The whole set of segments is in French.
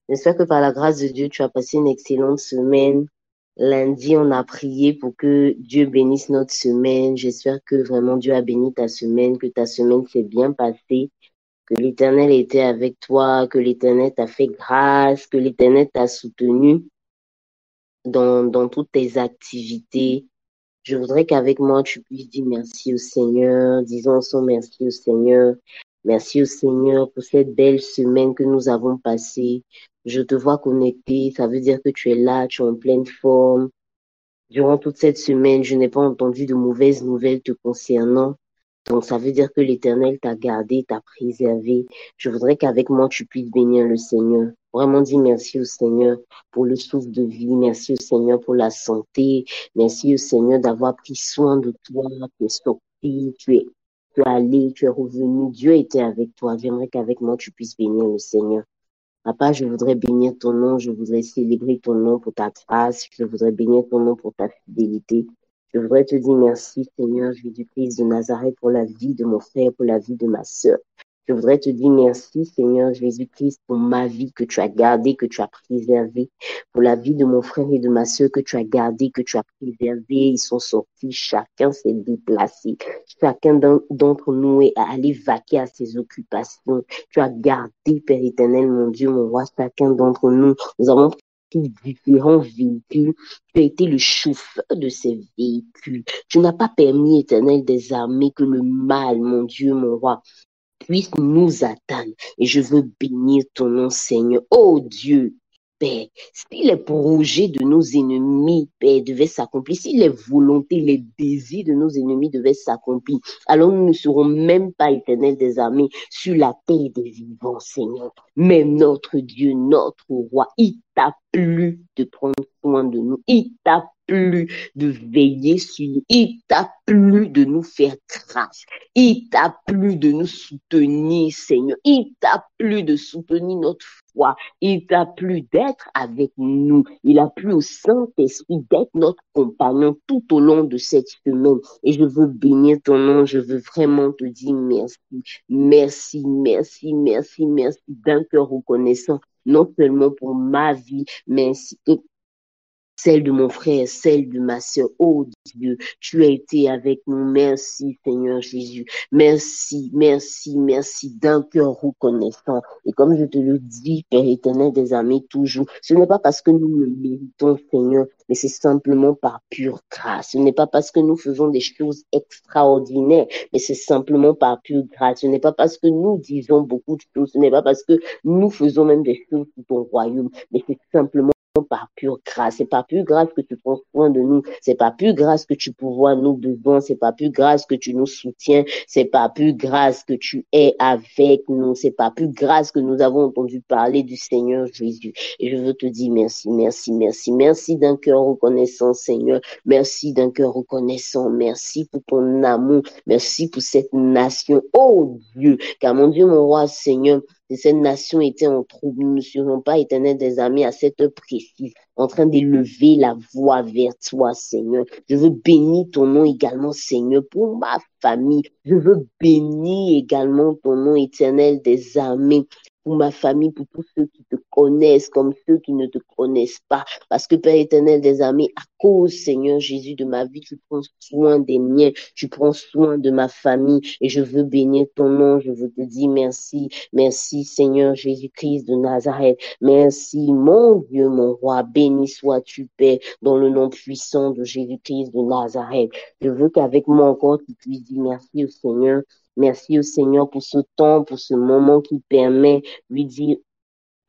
J'espère que par la grâce de Dieu, tu as passé une excellente semaine. Lundi, on a prié pour que Dieu bénisse notre semaine. J'espère que vraiment Dieu a béni ta semaine, que ta semaine s'est bien passée, que l'Éternel était avec toi, que l'Éternel t'a fait grâce, que l'Éternel t'a soutenu dans toutes tes activités. Je voudrais qu'avec moi, tu puisses dire merci au Seigneur. Disons ensemble merci au Seigneur. Merci au Seigneur pour cette belle semaine que nous avons passée. Je te vois connecté. Ça veut dire que tu es là, tu es en pleine forme. Durant toute cette semaine, je n'ai pas entendu de mauvaises nouvelles te concernant. Donc, ça veut dire que l'Éternel t'a gardé, t'a préservé. Je voudrais qu'avec moi, tu puisses bénir le Seigneur. Vraiment dis merci au Seigneur pour le souffle de vie. Merci au Seigneur pour la santé. Merci au Seigneur d'avoir pris soin de toi. Tu es sorti, tu es allé, tu es revenu. Dieu était avec toi. J'aimerais qu'avec moi, tu puisses bénir le Seigneur. Papa, je voudrais bénir ton nom, je voudrais célébrer ton nom pour ta grâce, je voudrais bénir ton nom pour ta fidélité. Je voudrais te dire merci, Seigneur Jésus-Christ de Nazareth, pour la vie de mon frère, pour la vie de ma sœur. Je voudrais te dire merci, Seigneur Jésus-Christ, pour ma vie que tu as gardée, que tu as préservée, pour la vie de mon frère et de ma sœur que tu as gardée, que tu as préservée. Ils sont sortis, chacun s'est déplacé. Chacun d'entre nous est allé vaquer à ses occupations. Tu as gardé, Père éternel, mon Dieu, mon roi, chacun d'entre nous. Nous avons pris différents véhicules. Tu as été le chauffeur de ces véhicules. Tu n'as pas permis, éternel des armées, que le mal, mon Dieu, mon roi, puisse nous atteindre. Et je veux bénir ton nom, Seigneur. Oh Dieu, Père, si les projets de nos ennemis, Père, devaient s'accomplir, si les volontés, les désirs de nos ennemis devaient s'accomplir, alors nous ne serons même pas éternels des armées sur la terre des vivants, Seigneur. Mais notre Dieu, notre roi, il t'a plu de prendre soin de nous. Il t'a plu de veiller sur nous. Il t'a plu de nous faire grâce. Il t'a plu de nous soutenir, Seigneur. Il t'a plu de soutenir notre foi. Il t'a plu d'être avec nous. Il a plu au Saint-Esprit d'être notre compagnon tout au long de cette semaine. Et je veux bénir ton nom. Je veux vraiment te dire merci. Merci, merci, merci, merci d'un cœur reconnaissant. Non seulement pour ma vie, mais ainsi que celle de mon frère, celle de ma sœur. Oh Dieu, tu as été avec nous. Merci Seigneur Jésus. Merci, merci, merci d'un cœur reconnaissant. Et comme je te le dis, Père éternel des armées, toujours, ce n'est pas parce que nous le méritons, Seigneur, mais c'est simplement par pure grâce. Ce n'est pas parce que nous faisons des choses extraordinaires, mais c'est simplement par pure grâce. Ce n'est pas parce que nous disons beaucoup de choses, ce n'est pas parce que nous faisons même des choses pour ton royaume, mais c'est simplement par pure grâce. C'est par pure grâce que tu prends soin de nous. C'est par pure grâce que tu pourvois nos besoins. C'est par pure grâce que tu nous soutiens. C'est par pure grâce que tu es avec nous. C'est par pure grâce que nous avons entendu parler du Seigneur Jésus. Et je veux te dire merci, merci, merci. Merci d'un cœur reconnaissant, Seigneur. Merci d'un cœur reconnaissant. Merci pour ton amour. Merci pour cette nation. Oh Dieu, car mon Dieu, mon roi, Seigneur, si cette nation était en trouble, nous ne serions pas éternels des amis à cette heure précise, en train d'élever la voix vers toi, Seigneur. Je veux bénir ton nom également, Seigneur, pour ma famille. Je veux bénir également ton nom éternel des armées, pour ma famille, pour tous ceux qui te connaissent, comme ceux qui ne te connaissent pas. Parce que Père éternel des armées, à cause, Seigneur Jésus, de ma vie, tu prends soin des miens, tu prends soin de ma famille, et je veux bénir ton nom. Je veux te dire merci. Merci Seigneur Jésus-Christ de Nazareth. Merci mon Dieu, mon roi. Béni sois-tu, Père, dans le nom puissant de Jésus-Christ de Nazareth. Je veux qu'avec moi encore, tu puisses dire merci au Seigneur. Merci au Seigneur pour ce temps, pour ce moment qui permet, lui dire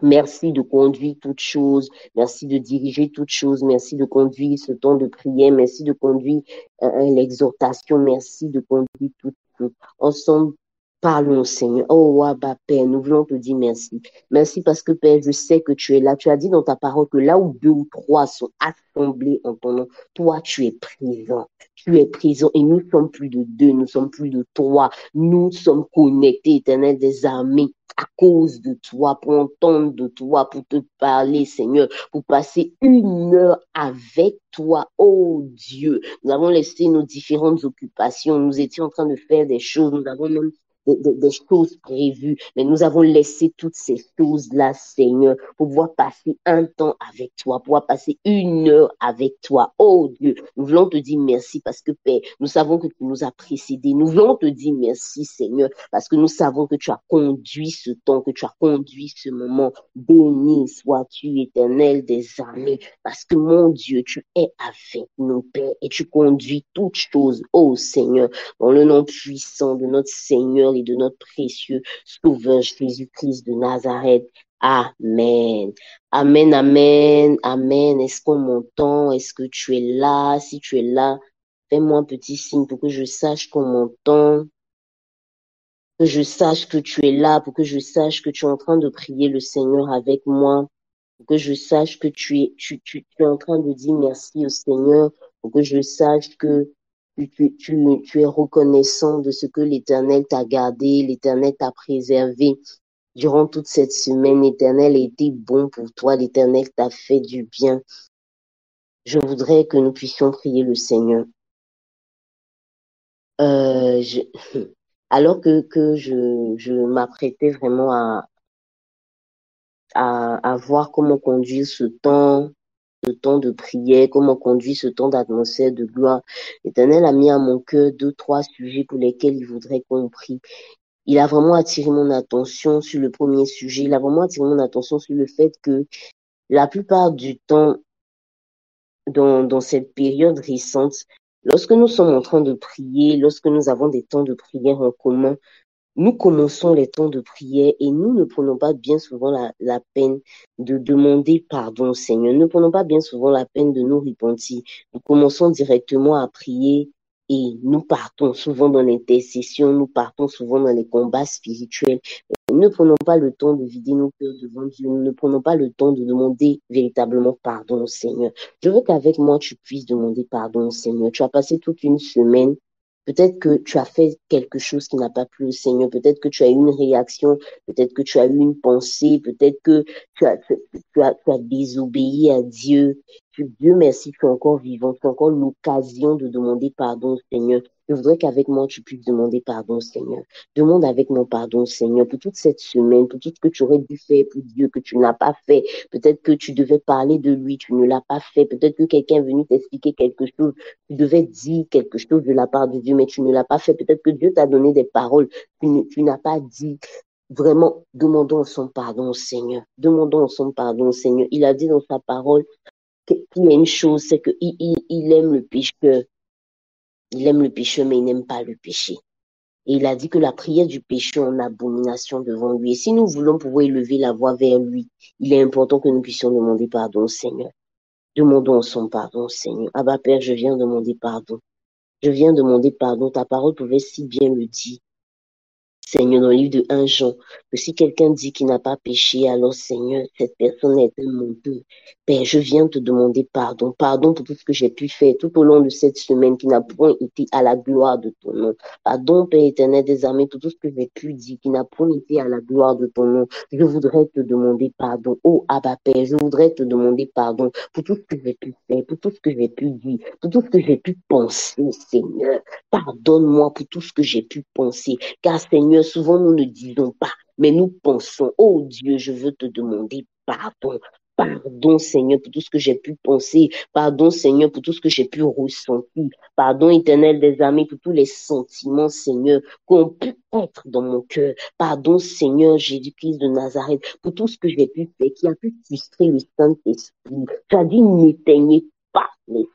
merci de conduire toutes choses, merci de diriger toutes choses, merci de conduire ce temps de prière, merci de conduire l'exhortation, merci de conduire toutes choses. Ensemble, parlons, Seigneur. Oh, Abba, Père, nous voulons te dire merci. Merci parce que, Père, je sais que tu es là. Tu as dit dans ta parole que là où deux ou trois sont assemblés en ton nom, toi, tu es présent. Tu es présent et nous sommes plus de deux, nous sommes plus de trois. Nous sommes connectés, éternel des armées, à cause de toi, pour entendre de toi, pour te parler, Seigneur, pour passer une heure avec toi, oh Dieu. Nous avons laissé nos différentes occupations, nous étions en train de faire des choses, nous avons même des choses prévues, mais nous avons laissé toutes ces choses-là, Seigneur, pour pouvoir passer un temps avec toi, pour pouvoir passer 1 heure avec toi. Oh Dieu, nous voulons te dire merci parce que Père, nous savons que tu nous as précédés. Nous voulons te dire merci, Seigneur, parce que nous savons que tu as conduit ce temps, que tu as conduit ce moment. Béni sois-tu, Éternel des armées, parce que mon Dieu, tu es avec nous, Père, et tu conduis toutes choses, oh Seigneur, dans le nom puissant de notre Seigneur et de notre précieux Sauveur Jésus-Christ de Nazareth. Amen. Amen, amen, amen. Est-ce qu'on m'entend? Est-ce que tu es là? Si tu es là, fais-moi un petit signe pour que je sache qu'on m'entend, que je sache que tu es là, pour que je sache que tu es en train de prier le Seigneur avec moi, pour que je sache que tu es en train de dire merci au Seigneur, pour que je sache que tu es reconnaissant de ce que l'Éternel t'a gardé, l'Éternel t'a préservé. Durant toute cette semaine, l'Éternel a été bon pour toi, l'Éternel t'a fait du bien. Je voudrais que nous puissions prier le Seigneur. Je, alors que je m'apprêtais vraiment à voir comment conduire ce temps de prière, comment conduire ce temps d'atmosphère de gloire, l'Éternel a mis à mon cœur 2, 3 sujets pour lesquels il voudrait qu'on prie. Il a vraiment attiré mon attention sur le premier sujet. Il a vraiment attiré mon attention sur le fait que la plupart du temps, dans cette période récente, lorsque nous sommes en train de prier, lorsque nous avons des temps de prière en commun, nous commençons les temps de prière et nous ne prenons pas bien souvent la peine de demander pardon au Seigneur. Nous ne prenons pas bien souvent la peine de nous repentir. Nous commençons directement à prier et nous partons souvent dans l'intercession, nous partons souvent dans les combats spirituels. Nous ne prenons pas le temps de vider nos cœurs devant Dieu. Nous ne prenons pas le temps de demander véritablement pardon au Seigneur. Je veux qu'avec moi, tu puisses demander pardon au Seigneur. Tu as passé toute une semaine. Peut-être que tu as fait quelque chose qui n'a pas plu au Seigneur. Peut-être que tu as eu une réaction. Peut-être que tu as eu une pensée. Peut-être que tu as désobéi à Dieu. Dieu merci, tu es encore vivant. Tu as encore l'occasion de demander pardon au Seigneur. Je voudrais qu'avec moi, tu puisses demander pardon au Seigneur. Demande avec mon pardon, Seigneur, pour toute cette semaine, pour tout ce que tu aurais dû faire pour Dieu, que tu n'as pas fait. Peut-être que tu devais parler de lui, tu ne l'as pas fait. Peut-être que quelqu'un est venu t'expliquer quelque chose, tu devais dire quelque chose de la part de Dieu, mais tu ne l'as pas fait. Peut-être que Dieu t'a donné des paroles, tu n'as pas dit. Vraiment, demandons son pardon au Seigneur. Demandons son pardon au Seigneur. Il a dit dans sa parole qu'il y a une chose, c'est qu'il aime le pécheur. Il aime le pécheur, mais il n'aime pas le péché. Et il a dit que la prière du pécheur en abomination devant lui. Et si nous voulons pouvoir élever la voix vers lui, il est important que nous puissions demander pardon au Seigneur. Demandons son pardon au Seigneur. Abba Père, je viens demander pardon. Je viens demander pardon. Ta parole pouvait si bien le dire. Seigneur, dans le livre de 1 Jean, que si quelqu'un dit qu'il n'a pas péché, alors Seigneur, cette personne est un menteur. Père, je viens te demander pardon. Pardon pour tout ce que j'ai pu faire tout au long de cette semaine qui n'a point été à la gloire de ton nom. Pardon, Père éternel des armées, pour tout ce que j'ai pu dire qui n'a point été à la gloire de ton nom. Je voudrais te demander pardon. Oh, Abba Père, je voudrais te demander pardon pour tout ce que j'ai pu faire, pour tout ce que j'ai pu dire, pour tout ce que j'ai pu penser, Seigneur. Pardonne-moi pour tout ce que j'ai pu penser. Car Seigneur, souvent nous ne disons pas, mais nous pensons. Oh Dieu, je veux te demander pardon. Pardon Seigneur pour tout ce que j'ai pu penser. Pardon Seigneur pour tout ce que j'ai pu ressentir. Pardon éternel des armées pour tous les sentiments Seigneur qui ont pu être dans mon cœur. Pardon Seigneur Jésus-Christ de Nazareth pour tout ce que j'ai pu faire qui a pu frustrer le Saint-Esprit. Tu as dit n'éteignez pas l'Esprit.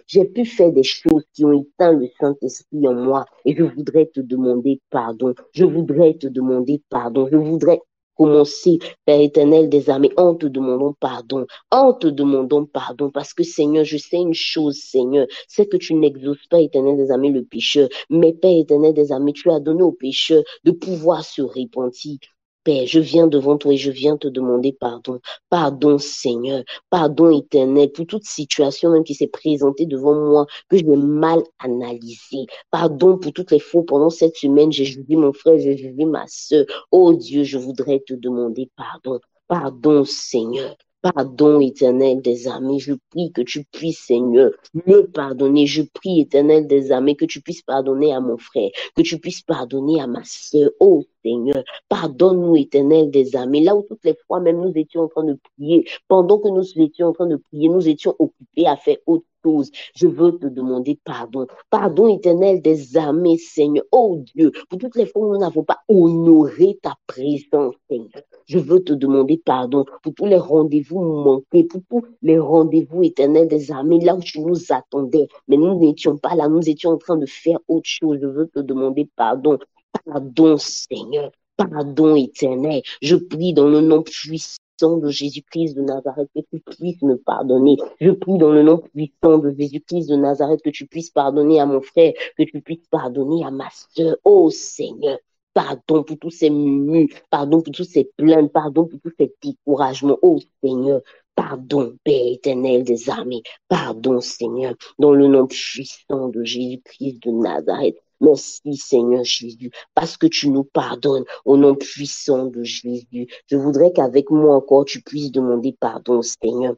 J'ai pu faire des choses qui ont éteint le Saint-Esprit en moi et je voudrais te demander pardon. Je voudrais te demander pardon. Je voudrais commencer, Père éternel des armées, en te demandant pardon. En te demandant pardon parce que Seigneur, je sais une chose, Seigneur, c'est que tu n'exauces pas, éternel des armées, le pécheur. Mais Père éternel des armées, tu as donné au pécheur de pouvoir se repentir. Père, je viens devant toi et je viens te demander pardon. Pardon, Seigneur. Pardon, éternel, pour toute situation même qui s'est présentée devant moi, que je l'ai mal analysée. Pardon pour toutes les fois pendant cette semaine, j'ai jugé mon frère, j'ai jugé ma soeur. Oh Dieu, je voudrais te demander pardon. Pardon, Seigneur. Pardon, éternel des armées, je prie que tu puisses, Seigneur, me pardonner. Je prie, éternel des armées, que tu puisses pardonner à mon frère, que tu puisses pardonner à ma sœur. Oh Seigneur, pardonne-nous, éternel des armées. Là où toutes les fois même nous étions en train de prier, pendant que nous étions en train de prier, nous étions occupés à faire autre chose. Je veux te demander pardon. Pardon, éternel des armées, Seigneur. Oh Dieu, pour toutes les fois où nous n'avons pas honoré ta présence, Seigneur. Je veux te demander pardon pour tous les rendez-vous manqués, pour tous les rendez-vous éternels des armées, là où tu nous attendais, mais nous n'étions pas là, nous étions en train de faire autre chose. Je veux te demander pardon. Pardon, Seigneur. Pardon éternel. Je prie dans le nom puissant de Jésus-Christ de Nazareth que tu puisses me pardonner. Je prie dans le nom puissant de Jésus-Christ de Nazareth que tu puisses pardonner à mon frère, que tu puisses pardonner à ma soeur. Oh Seigneur. Pardon pour tous ces murmures, pardon pour tous ces plaintes, pardon pour tous ces découragements. Oh Seigneur, pardon, Père éternel des armées, pardon Seigneur, dans le nom puissant de Jésus-Christ de Nazareth. Merci Seigneur Jésus, parce que tu nous pardonnes au nom puissant de Jésus. Je voudrais qu'avec moi encore tu puisses demander pardon Seigneur.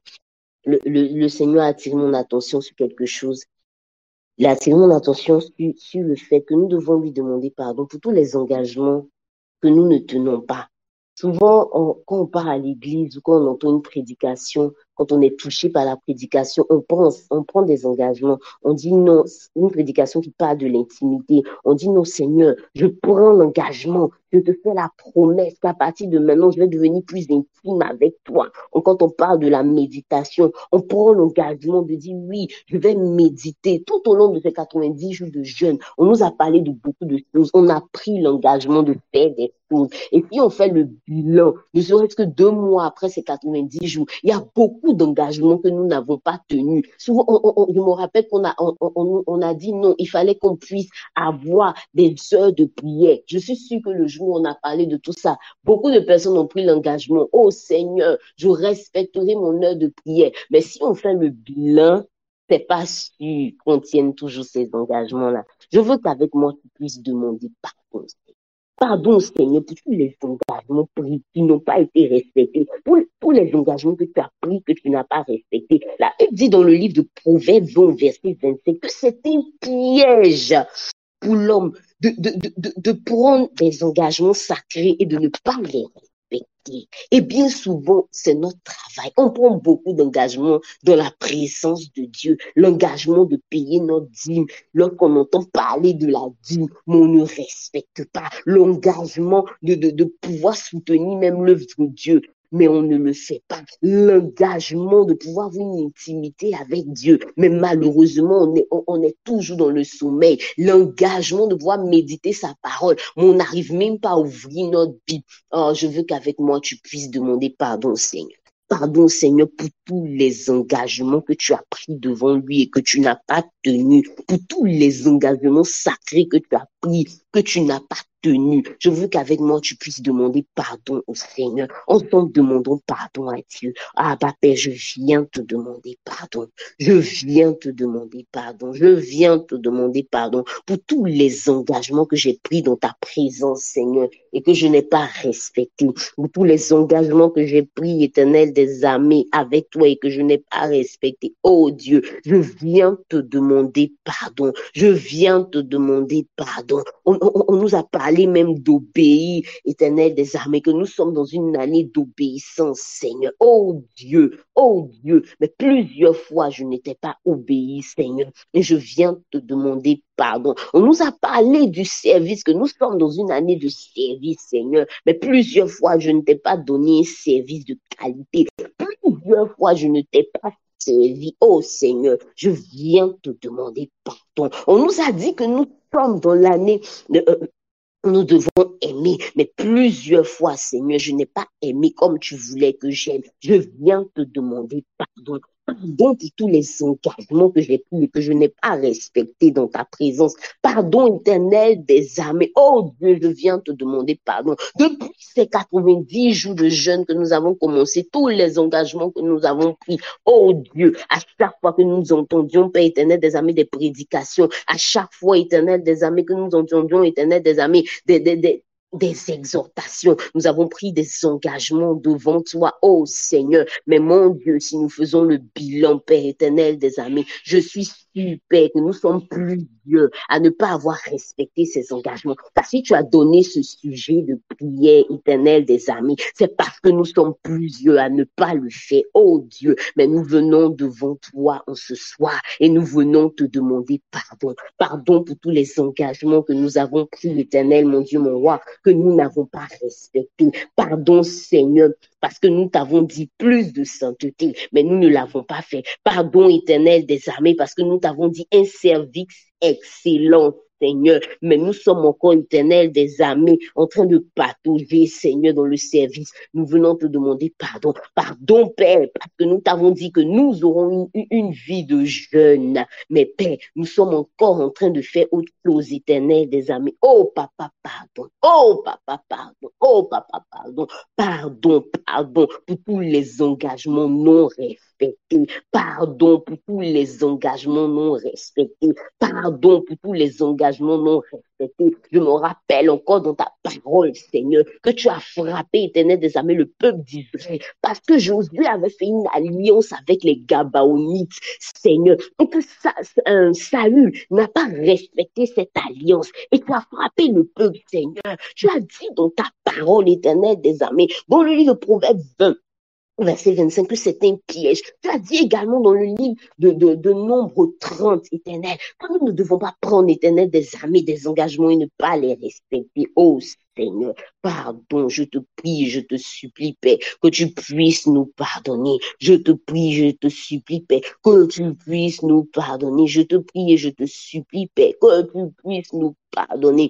Le Seigneur a attiré mon attention sur quelque chose. Il a attiré mon attention sur le fait que nous devons lui demander pardon pour tous les engagements que nous ne tenons pas. Souvent, quand on part à l'église ou quand on entend une prédication, quand on est touché par la prédication, on prend des engagements. On dit non, une prédication qui parle de l'intimité. On dit non, Seigneur, je prends l'engagement, je te fais la promesse qu'à partir de maintenant, je vais devenir plus intime avec toi. Quand on parle de la méditation, on prend l'engagement de dire oui, je vais méditer. Tout au long de ces 90 jours de jeûne, on nous a parlé de beaucoup de choses. On a pris l'engagement de faire des choses. Et si on fait le bilan, ne serait-ce que 2 mois après ces 90 jours, il y a beaucoup d'engagements que nous n'avons pas tenus. Souvent, je me rappelle on a dit non, il fallait qu'on puisse avoir des heures de prière. Je suis sûre que le jour où on a parlé de tout ça, beaucoup de personnes ont pris l'engagement. Oh Seigneur, je respecterai mon heure de prière. Mais si on fait le bilan, c'est pas sûr qu'on tienne toujours ces engagements-là. Je veux qu'avec moi, tu puisses demander pardon. Pardon, Seigneur, pour tous les engagements pris qui n'ont pas été respectés, pour les engagements que tu as pris que tu n'as pas respectés. La Bible dit dans le livre de Proverbes 20, verset 25, que c'est un piège pour l'homme de prendre des engagements sacrés et de ne pas les respecter. Et bien souvent, c'est notre travail. On prend beaucoup d'engagements dans la présence de Dieu. L'engagement de payer notre dîme. Lorsqu'on entend parler de la dîme, mais on ne respecte pas. L'engagement de pouvoir soutenir même l'œuvre de Dieu, mais on ne le fait pas. L'engagement de pouvoir avoir une intimité avec Dieu, mais malheureusement, on est toujours dans le sommeil. L'engagement de pouvoir méditer sa parole, mais on n'arrive même pas à ouvrir notre Bible. Oh, je veux qu'avec moi, tu puisses demander pardon, Seigneur. Pardon, Seigneur, pour tous les engagements que tu as pris devant lui et que tu n'as pas tenus, pour tous les engagements sacrés que tu as pris, que tu n'as pas tenus. Je veux qu'avec moi, tu puisses demander pardon au Seigneur. Ensemble, demandons pardon à Dieu. Ah, Père, je viens te demander pardon. Je viens te demander pardon. Je viens te demander pardon pour tous les engagements que j'ai pris dans ta présence, Seigneur, et que je n'ai pas respectés. Pour tous les engagements que j'ai pris, éternel des armées, avec toi et que je n'ai pas respectés. Oh Dieu, je viens te demander pardon. Je viens te demander pardon. On nous a parlé même d'obéir, éternel des armées, que nous sommes dans une année d'obéissance, Seigneur. Oh Dieu, mais plusieurs fois je n'étais pas obéi, Seigneur, et je viens te demander pardon. On nous a parlé du service, que nous sommes dans une année de service, Seigneur, mais plusieurs fois je ne t'ai pas donné un service de qualité. Plusieurs fois je ne t'ai pas servi. Oh Seigneur, je viens te demander pardon. On nous a dit que nous sommes dans l'année nous devons aimer, mais plusieurs fois, Seigneur, je n'ai pas aimé comme tu voulais que j'aime. Je viens te demander pardon. Pardon pour tous les engagements que j'ai pris et que je n'ai pas respectés dans ta présence. Pardon éternel des armées. Oh Dieu, je viens te demander pardon. Depuis ces 90 jours de jeûne que nous avons commencé, tous les engagements que nous avons pris, oh Dieu, à chaque fois que nous entendions, Père éternel des armées, des prédications, à chaque fois, éternel des armées, que nous entendions, éternel des armées, des exhortations, nous avons pris des engagements devant toi, oh Seigneur. Mais mon Dieu, si nous faisons le bilan, Père éternel des amis, je suis sûr, Père, que nous sommes plusieurs à ne pas avoir respecté ces engagements. Parce que tu as donné ce sujet de prière éternelle des amis, c'est parce que nous sommes plusieurs à ne pas le faire, oh Dieu. Mais nous venons devant toi en ce soir et nous venons te demander pardon. Pardon pour tous les engagements que nous avons pris, éternel, mon Dieu, mon roi, que nous n'avons pas respecté. Pardon, Seigneur, parce que nous t'avons dit plus de sainteté, mais nous ne l'avons pas fait. Pardon, éternel des armées, parce que nous t'avons dit un service excellent, Seigneur, mais nous sommes encore éternels des armées en train de patauger, Seigneur, dans le service. Nous venons te demander pardon. Pardon, Père, parce que nous t'avons dit que nous aurons une vie de jeûne. Mais Père, nous sommes encore en train de faire autre chose, éternel des amis. Oh, Papa, pardon. Oh, Papa, pardon. Oh, Papa, pardon. Pardon, pardon pour tous les engagements non respectés. Pardon pour tous les engagements non respectés. Pardon pour tous les engagements non respectés. Je me rappelle encore dans ta parole, Seigneur, que tu as frappé, éternel des armées, le peuple d'Israël, parce que Josué avait fait une alliance avec les Gabaonites, Seigneur, et que Saül n'a pas respecté cette alliance, et tu as frappé le peuple, Seigneur. Tu as dit dans ta parole, éternel des armées, dans le livre de Proverbes 20, verset 25, que c'est un piège. Tu as dit également dans le livre de Nombre 30, éternel, que nous ne devons pas prendre, éternel, des armées, des engagements et ne pas les respecter. Oh Seigneur, pardon, je te prie, je te supplie, Père, que tu puisses nous pardonner. Je te prie, je te supplie, Père, que tu puisses nous pardonner. Je te prie et je te supplie, Père, que tu puisses nous pardonner.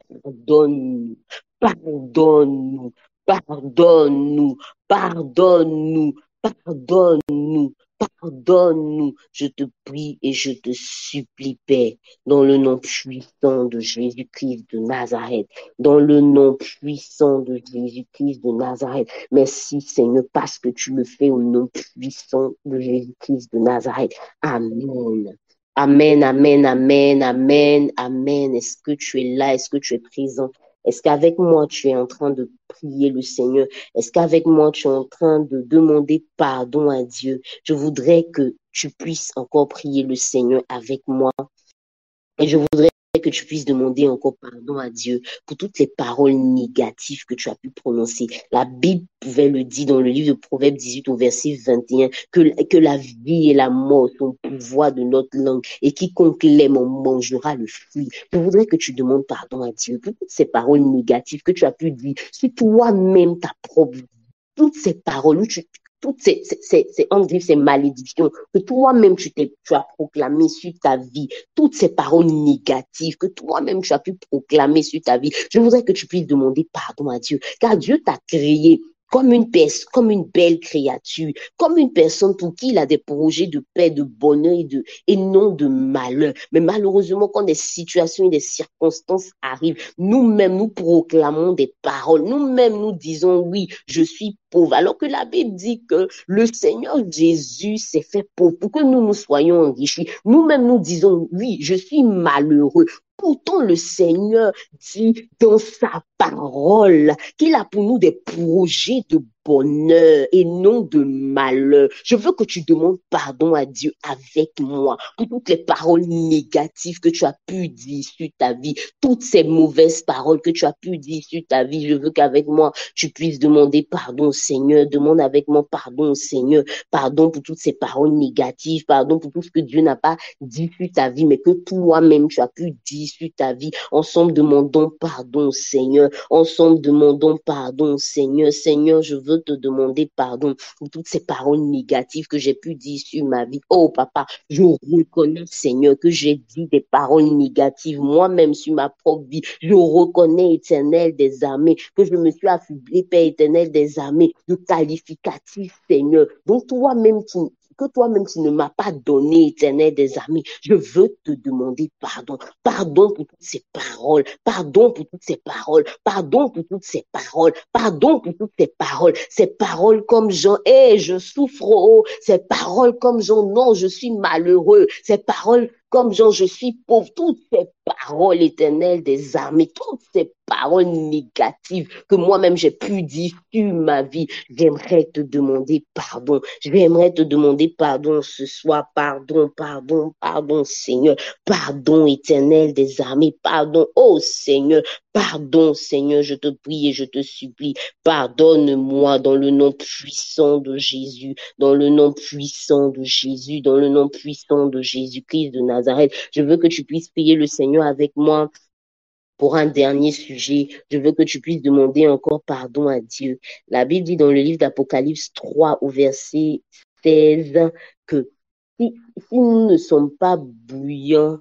Pardonne-nous, pardonne-nous, pardonne-nous, pardonne-nous, pardonne-nous, pardonne-nous. Je te prie et je te supplie, Père, dans le nom puissant de Jésus-Christ de Nazareth, dans le nom puissant de Jésus-Christ de Nazareth. Merci, Seigneur, parce que tu le fais au nom puissant de Jésus-Christ de Nazareth. Amen. Amen, amen, amen, amen, amen. Est-ce que tu es là? Est-ce que tu es présent? Est-ce qu'avec moi, tu es en train de prier le Seigneur? Est-ce qu'avec moi, tu es en train de demander pardon à Dieu? Je voudrais que tu puisses encore prier le Seigneur avec moi. Et je voudrais que tu puisses demander encore pardon à Dieu pour toutes les paroles négatives que tu as pu prononcer. La Bible pouvait le dire dans le livre de Proverbes 18 au verset 21, que la vie et la mort sont au pouvoir de notre langue et quiconque l'aime en mangera le fruit. Je voudrais que tu demandes pardon à Dieu pour toutes ces paroles négatives que tu as pu dire sur toi-même, ta propre vie. Toutes ces paroles où toutes ces malédictions que toi-même tu as proclamées sur ta vie, toutes ces paroles négatives que toi-même tu as pu proclamer sur ta vie, je voudrais que tu puisses demander pardon à Dieu, car Dieu t'a créé comme une belle créature, comme une personne pour qui il a des projets de paix, de bonheur et non de malheur. Mais malheureusement, quand des situations et des circonstances arrivent, nous-mêmes, nous proclamons des paroles. Nous-mêmes, nous disons, oui, je suis pauvre. Alors que la Bible dit que le Seigneur Jésus s'est fait pauvre pour que nous soyons enrichis. Nous-mêmes, nous disons, oui, je suis malheureux. Pourtant, le Seigneur dit dans sa parole qu'il a pour nous des projets de bonheur et non de malheur. Je veux que tu demandes pardon à Dieu avec moi pour toutes les paroles négatives que tu as pu dire sur ta vie, toutes ces mauvaises paroles que tu as pu dire sur ta vie. Je veux qu'avec moi, tu puisses demander pardon au Seigneur. Demande avec moi pardon au Seigneur. Pardon pour toutes ces paroles négatives. Pardon pour tout ce que Dieu n'a pas dit sur ta vie, mais que toi-même tu as pu dire sur ta vie. Ensemble, demandons pardon au Seigneur. Ensemble, demandons pardon au Seigneur. Seigneur, je veux te demander pardon pour toutes ces paroles négatives que j'ai pu dire sur ma vie. Oh, Papa, je reconnais, Seigneur, que j'ai dit des paroles négatives moi-même sur ma propre vie. Je reconnais, Éternel des armées, que je me suis affublé, Père éternel des armées, de qualificatifs, Seigneur, dont toi-même que toi-même tu ne m'as pas donné, Éternel des armées. Je veux te demander pardon. Pardon pour toutes ces paroles. Pardon pour toutes ces paroles. Pardon pour toutes ces paroles. Pardon pour toutes ces paroles. Ces paroles comme Jean, je souffre, oh. Ces paroles comme Jean, non, je suis malheureux. Ces paroles comme Jean, je suis pauvre. Toutes ces paroles éternelles des armées, toutes ces paroles négatives que moi-même j'ai pu dire sur ma vie, j'aimerais te demander pardon. J'aimerais te demander pardon ce soir. Pardon, pardon, pardon, Seigneur. Pardon éternel des armées. Pardon, oh Seigneur. Pardon, Seigneur, je te prie et je te supplie. Pardonne-moi dans le nom puissant de Jésus, dans le nom puissant de Jésus, dans le nom puissant de Jésus-Christ de Nazareth. Je veux que tu puisses prier le Seigneur avec moi pour un dernier sujet. Je veux que tu puisses demander encore pardon à Dieu. La Bible dit dans le livre d'Apocalypse 3 au verset 16 que si nous ne sommes pas bouillants,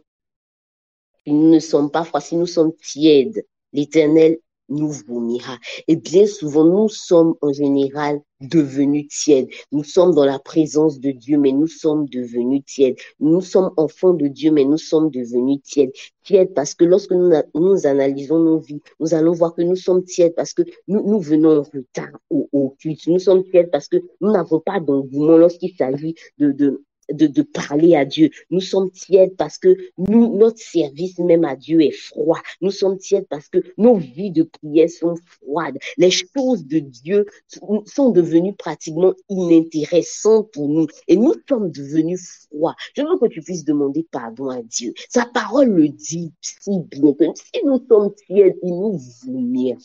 si nous ne sommes pas froids, si nous sommes tièdes, l'Éternel nous vomira. Et bien souvent, nous sommes en général devenus tièdes. Nous sommes dans la présence de Dieu, mais nous sommes devenus tièdes. Nous sommes enfants de Dieu, mais nous sommes devenus tièdes. Tièdes parce que lorsque nous analysons nos vies, nous allons voir que nous sommes tièdes parce que nous venons en retard au culte. Nous sommes tièdes parce que nous n'avons pas d'engouement lorsqu'il s'agit de parler à Dieu. Nous sommes tièdes parce que notre service même à Dieu est froid. Nous sommes tièdes parce que nos vies de prière sont froides. Les choses de Dieu sont devenues pratiquement inintéressantes pour nous. Et nous sommes devenus froids. Je veux que tu puisses demander pardon à Dieu. Sa parole le dit si bien que si nous sommes tièdes, il nous vomira.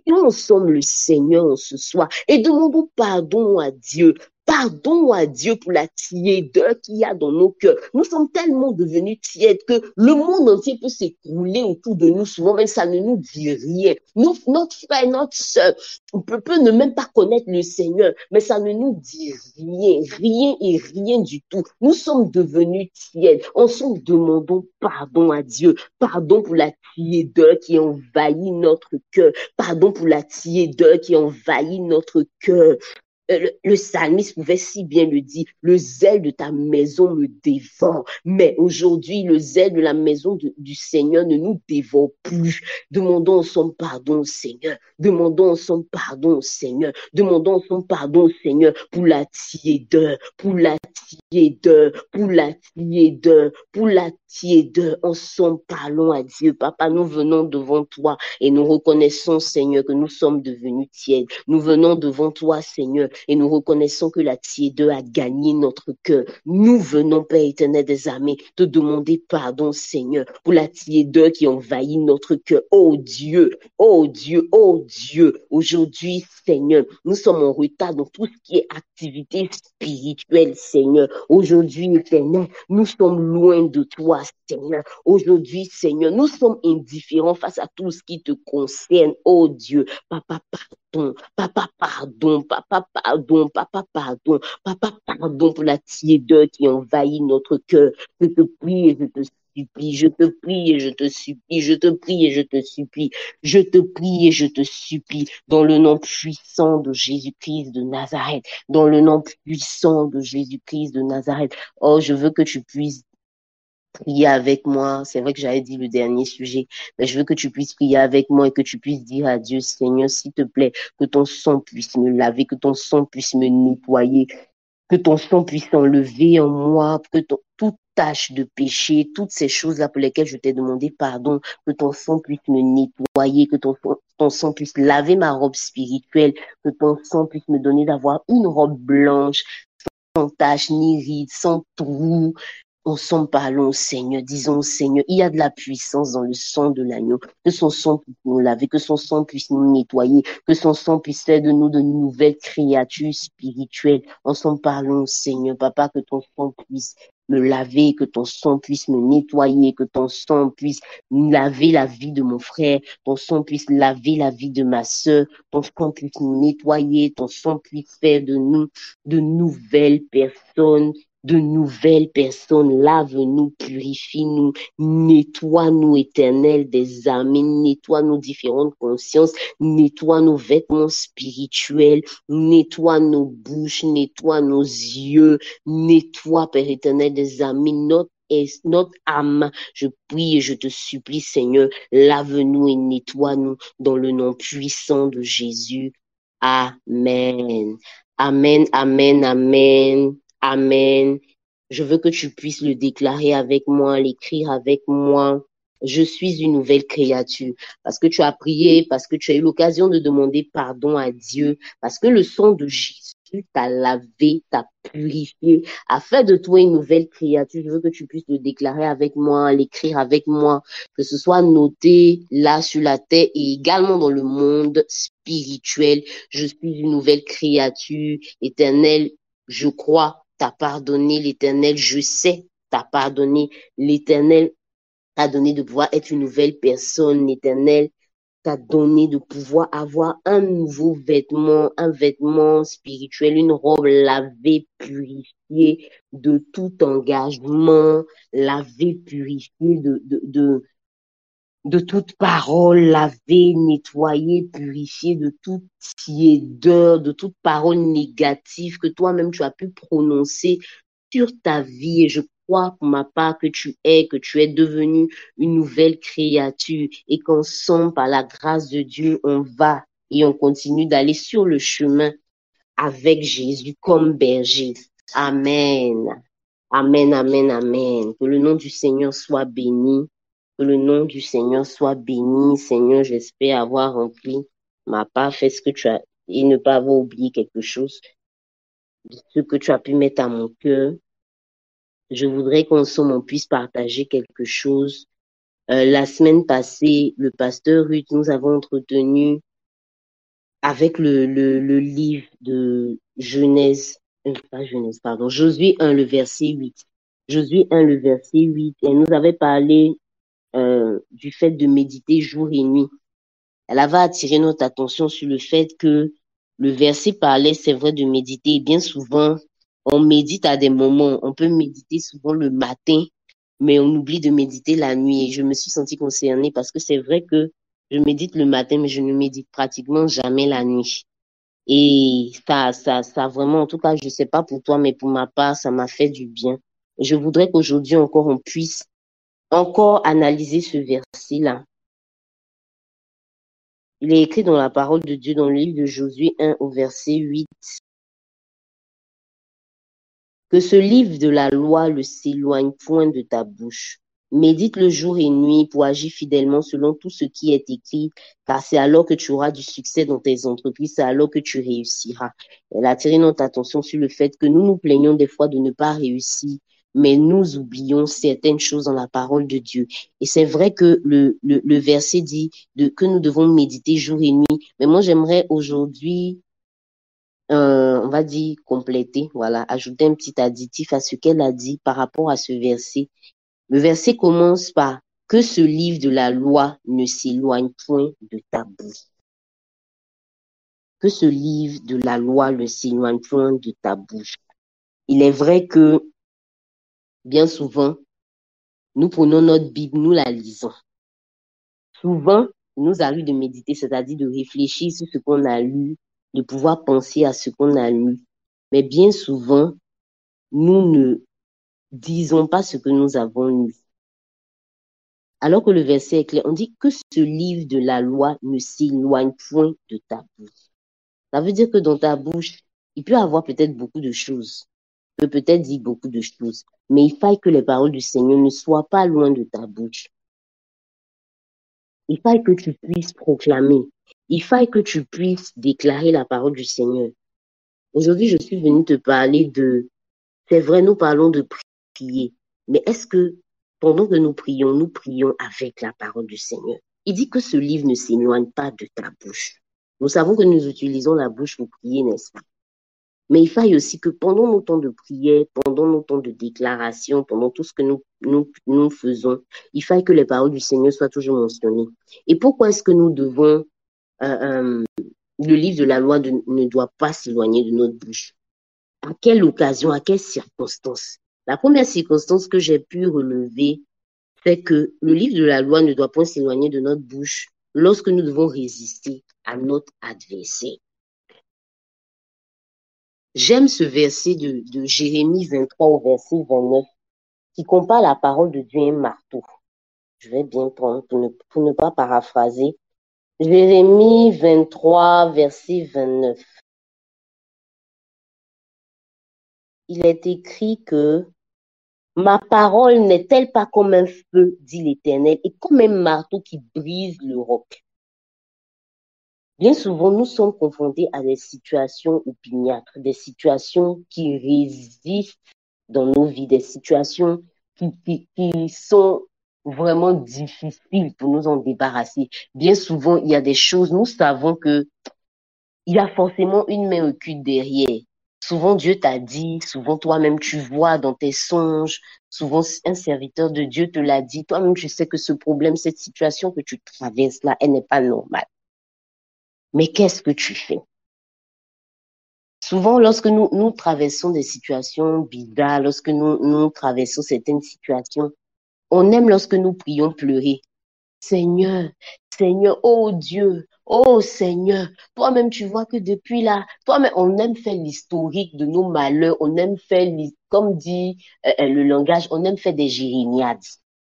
Nous ensemble le Seigneur ce soir et demandons pardon à Dieu. Pardon à Dieu pour la tiédeur qu'il y a dans nos cœurs. Nous sommes tellement devenus tièdes que le monde entier peut s'écrouler autour de nous. Souvent, même ça ne nous dit rien. Notre frère, notre soeur peut ne même pas connaître le Seigneur, mais ça ne nous dit rien, rien et rien du tout. Nous sommes devenus tièdes. Ensemble, demandons pardon à Dieu. Pardon pour la tiédeur qui envahit notre cœur. Pardon pour la tiédeur qui envahit notre cœur. Le psalmiste pouvait si bien le dire, le zèle de ta maison me dévore. Mais aujourd'hui, le zèle de la maison du Seigneur ne nous dévore plus. Demandons son pardon au Seigneur. Demandons son pardon au Seigneur. Demandons son pardon au Seigneur pour la tiédeur, pour la tiédeur, pour la tiédeur, pour la tiédeur. Ensemble, parlons à Dieu. Papa, nous venons devant toi et nous reconnaissons, Seigneur, que nous sommes devenus tièdes. Nous venons devant toi, Seigneur, et nous reconnaissons que la tiédeur a gagné notre cœur. Nous venons, Père éternel des armées, te demander pardon, Seigneur, pour la tiédeur qui envahit notre cœur. Oh Dieu, oh Dieu, oh Dieu. Aujourd'hui, Seigneur, nous sommes en retard dans tout ce qui est activité spirituelle, Seigneur. Aujourd'hui, éternel, nous sommes loin de toi, Seigneur. Aujourd'hui, Seigneur, nous sommes indifférents face à tout ce qui te concerne. Oh Dieu, papa, pardon, papa, pardon, papa, pardon, papa, pardon, papa, pardon pour la tiédeur qui envahit notre cœur. Je te prie et je te supplie, je te prie et je te supplie, je te prie et je te supplie, je te prie et je te supplie, dans le nom puissant de Jésus-Christ de Nazareth, dans le nom puissant de Jésus-Christ de Nazareth. Oh, je veux que tu puisses prier avec moi. C'est vrai que j'avais dit le dernier sujet, mais je veux que tu puisses prier avec moi et que tu puisses dire à Dieu, Seigneur, s'il te plaît, que ton sang puisse me laver, que ton sang puisse me nettoyer, que ton sang puisse enlever en moi, que toute tâche de péché, toutes ces choses-là pour lesquelles je t'ai demandé pardon, que ton sang puisse me nettoyer, que ton sang puisse laver ma robe spirituelle, que ton sang puisse me donner d'avoir une robe blanche, sans tache ni ride, sans trou. Ensemble, parlons au Seigneur, disons au Seigneur, il y a de la puissance dans le sang de l'agneau, que son sang puisse nous laver, que son sang puisse nous nettoyer, que son sang puisse faire de nous de nouvelles créatures spirituelles. Ensemble, parlons au Seigneur, papa, que ton sang puisse me laver, que ton sang puisse me nettoyer, que ton sang puisse laver la vie de mon frère, ton sang puisse laver la vie de ma sœur, ton sang puisse nous nettoyer, ton sang puisse faire de nous de nouvelles personnes, lave-nous, purifie-nous, nettoie-nous, éternel des armées, nettoie nos différentes consciences, nettoie nos vêtements spirituels, nettoie nos bouches, nettoie nos yeux, nettoie, Père éternel des armées, notre âme. Je prie et je te supplie, Seigneur, lave-nous et nettoie-nous dans le nom puissant de Jésus. Amen. Amen, amen, amen. Amen Je veux que tu puisses le déclarer avec moi, l'écrire avec moi. Je suis une nouvelle créature. Parce que tu as prié, parce que tu as eu l'occasion de demander pardon à Dieu, parce que le sang de Jésus t'a lavé, t'a purifié, a fait de toi une nouvelle créature. Je veux que tu puisses le déclarer avec moi, l'écrire avec moi, que ce soit noté là sur la terre et également dans le monde spirituel. Je suis une nouvelle créature éternelle. Je crois, t'as pardonné l'Éternel, je sais, t'as pardonné l'Éternel, t'a donné de pouvoir être une nouvelle personne, l'Éternel t'a donné de pouvoir avoir un nouveau vêtement, un vêtement spirituel, une robe lavée, purifiée de tout engagement, lavée, purifiée de toute parole lavée, nettoyée, purifiée de toute tiédeur, de toute parole négative que toi-même tu as pu prononcer sur ta vie. Et je crois pour ma part que tu es devenu une nouvelle créature et qu'ensemble, par la grâce de Dieu, on va et on continue d'aller sur le chemin avec Jésus comme berger. Amen. Amen, amen, amen. Que le nom du Seigneur soit béni. Que le nom du Seigneur soit béni. Seigneur, j'espère avoir rempli ma part, fait ce que tu as et ne pas avoir oublié quelque chose, ce que tu as pu mettre à mon cœur. Je voudrais qu'ensemble on puisse partager quelque chose. La semaine passée, le pasteur Ruth, nous avons entretenu avec le livre de Genèse, pas Genèse, pardon, Josué 1, le verset 8. Josué 1, le verset 8. Elle nous avait parlé du fait de méditer jour et nuit. Elle avait attiré notre attention sur le fait que le verset parlait, c'est vrai, de méditer. Et bien souvent, on médite à des moments. On peut méditer souvent le matin, mais on oublie de méditer la nuit. Et je me suis sentie concernée parce que c'est vrai que je médite le matin, mais je ne médite pratiquement jamais la nuit. Et ça vraiment, en tout cas, je sais pas pour toi, mais pour ma part, ça m'a fait du bien. Je voudrais qu'aujourd'hui encore, on puisse encore analyser ce verset-là. Il est écrit dans la parole de Dieu dans le livre de Josué 1 au verset 8 que ce livre de la loi ne s'éloigne point de ta bouche. Médite le jour et nuit pour agir fidèlement selon tout ce qui est écrit, car c'est alors que tu auras du succès dans tes entreprises, c'est alors que tu réussiras. Elle a attiré notre attention sur le fait que nous nous plaignons des fois de ne pas réussir, mais nous oublions certaines choses dans la parole de Dieu. Et c'est vrai que le verset dit que nous devons méditer jour et nuit, mais moi j'aimerais aujourd'hui on va dire compléter, voilà, ajouter un petit additif à ce qu'elle a dit par rapport à ce verset. Le verset commence par que ce livre de la loi ne s'éloigne point de ta bouche. Que ce livre de la loi ne s'éloigne point de ta bouche. Il est vrai que bien souvent, nous prenons notre Bible, nous la lisons. Souvent, il nous arrive de méditer, c'est-à-dire de réfléchir sur ce qu'on a lu, de pouvoir penser à ce qu'on a lu. Mais bien souvent, nous ne disons pas ce que nous avons lu. Alors que le verset est clair, on dit que ce livre de la loi ne s'éloigne point de ta bouche. Ça veut dire que dans ta bouche, il peut y avoir peut-être beaucoup de choses, peut-être dire beaucoup de choses, mais il faille que les paroles du Seigneur ne soient pas loin de ta bouche. Il faille que tu puisses proclamer. Il faille que tu puisses déclarer la parole du Seigneur. Aujourd'hui, je suis venue te parler c'est vrai, nous parlons de prier, mais est-ce que pendant que nous prions avec la parole du Seigneur? Il dit que ce livre ne s'éloigne pas de ta bouche. Nous savons que nous utilisons la bouche pour prier, n'est-ce pas? Mais il faille aussi que pendant nos temps de prière, pendant nos temps de déclaration, pendant tout ce que nous faisons, il faille que les paroles du Seigneur soient toujours mentionnées. Et pourquoi est-ce que nous devons, le livre de la loi ne doit pas s'éloigner de notre bouche? À quelle occasion, à quelle circonstance? La première circonstance que j'ai pu relever, c'est que le livre de la loi ne doit point s'éloigner de notre bouche lorsque nous devons résister à notre adversaire. J'aime ce verset de Jérémie 23 au verset 29 qui compare la parole de Dieu à un marteau. Je vais bien prendre pour ne pas paraphraser. Jérémie 23, verset 29. Il est écrit que Ma parole n'est-elle pas comme un feu, dit l'Éternel, et comme un marteau qui brise le roc? Bien souvent, nous sommes confrontés à des situations opiniâtres, des situations qui résistent dans nos vies, des situations qui sont vraiment difficiles pour nous en débarrasser. Bien souvent, il y a des choses, nous savons que il y a forcément une main occulte derrière. Souvent, Dieu t'a dit, souvent toi-même tu vois dans tes songes, souvent un serviteur de Dieu te l'a dit, toi-même tu sais que ce problème, cette situation que tu traverses là, elle n'est pas normale. Mais qu'est-ce que tu fais? Souvent, lorsque nous traversons des situations bizarres, lorsque nous traversons certaines situations, on aime lorsque nous prions pleurer. Seigneur, Seigneur, oh Dieu, oh Seigneur, toi-même tu vois que depuis là, toi-même on aime faire l'historique de nos malheurs, on aime faire, comme dit le langage, on aime faire des jérémiades,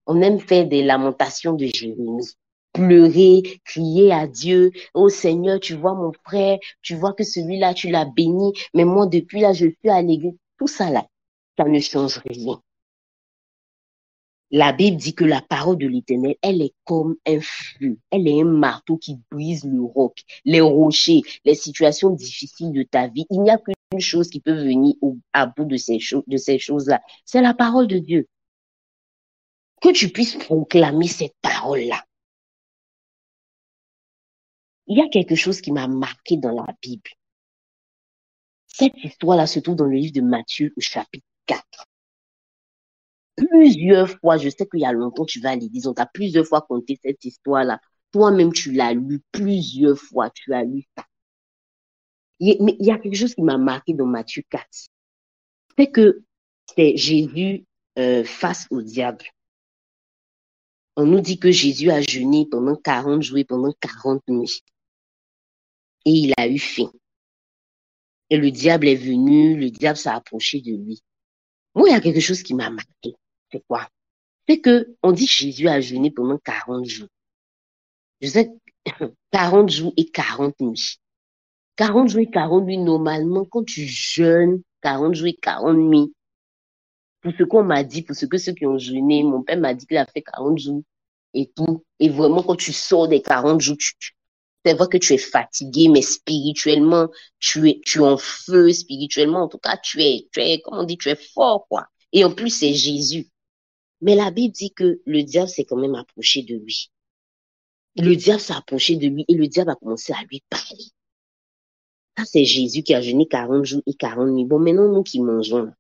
on aime faire des lamentations de Jérémie, pleurer, crier à Dieu, oh Seigneur, tu vois mon frère, tu vois que celui-là tu l'as béni, mais moi depuis là je suis à l'église, tout ça là, ça ne change rien. La Bible dit que la parole de l'Éternel, elle est comme un feu, elle est un marteau qui brise le roc, les rochers, les situations difficiles de ta vie. Il n'y a qu'une chose qui peut venir à bout de ces choses-là. C'est la parole de Dieu. Que tu puisses proclamer cette parole-là. Il y a quelque chose qui m'a marqué dans la Bible. Cette histoire-là se trouve dans le livre de Matthieu au chapitre 4. Plusieurs fois, je sais qu'il y a longtemps, tu vas à l'église, on t'a plusieurs fois conté cette histoire-là. Toi-même, tu l'as lu plusieurs fois, tu as lu ça. Mais il y a quelque chose qui m'a marqué dans Matthieu 4. C'est que c'est Jésus face au diable. On nous dit que Jésus a jeûné pendant 40 jours et pendant 40 nuits. Et il a eu faim. Et le diable est venu, le diable s'est approché de lui. Moi, il y a quelque chose qui m'a marqué. C'est quoi? C'est que on dit que Jésus a jeûné pendant 40 jours. Je sais 40 jours et 40 nuits. 40 jours et 40 nuits, normalement, quand tu jeûnes 40 jours et 40 nuits, pour ce qu'on m'a dit, pour ce que ceux qui ont jeûné, mon père m'a dit qu'il a fait 40 jours et tout. Et vraiment, quand tu sors des 40 jours, c'est vrai que tu es fatigué, mais spirituellement, tu es en feu, spirituellement, en tout cas, comme on dit, tu es fort, quoi. Et en plus, c'est Jésus. Mais la Bible dit que le diable s'est quand même approché de lui. Le diable s'est approché de lui et le diable a commencé à lui parler. Ça, c'est Jésus qui a jeûné 40 jours et 40 nuits. Bon, maintenant, nous qui mangeons,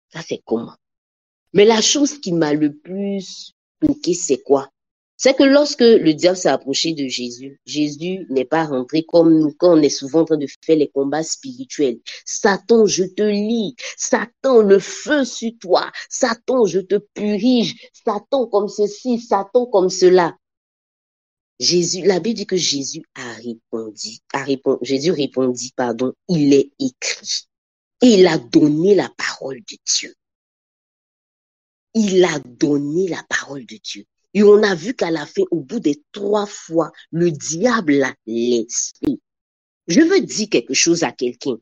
ça, c'est comment? Mais la chose qui m'a le plus choqué, c'est quoi? C'est que lorsque le diable s'est approché de Jésus, Jésus n'est pas rentré comme nous quand on est souvent en train de faire les combats spirituels. Satan, je te lie. Satan, le feu sur toi. Satan, je te purige. Satan comme ceci, Satan comme cela. Jésus, la Bible dit que Jésus Jésus répondit, pardon, il est écrit. Et il a donné la parole de Dieu. Il a donné la parole de Dieu. Et on a vu qu'à la fin, au bout des 3 fois, le diable l'a laissé. Je veux dire quelque chose à quelqu'un.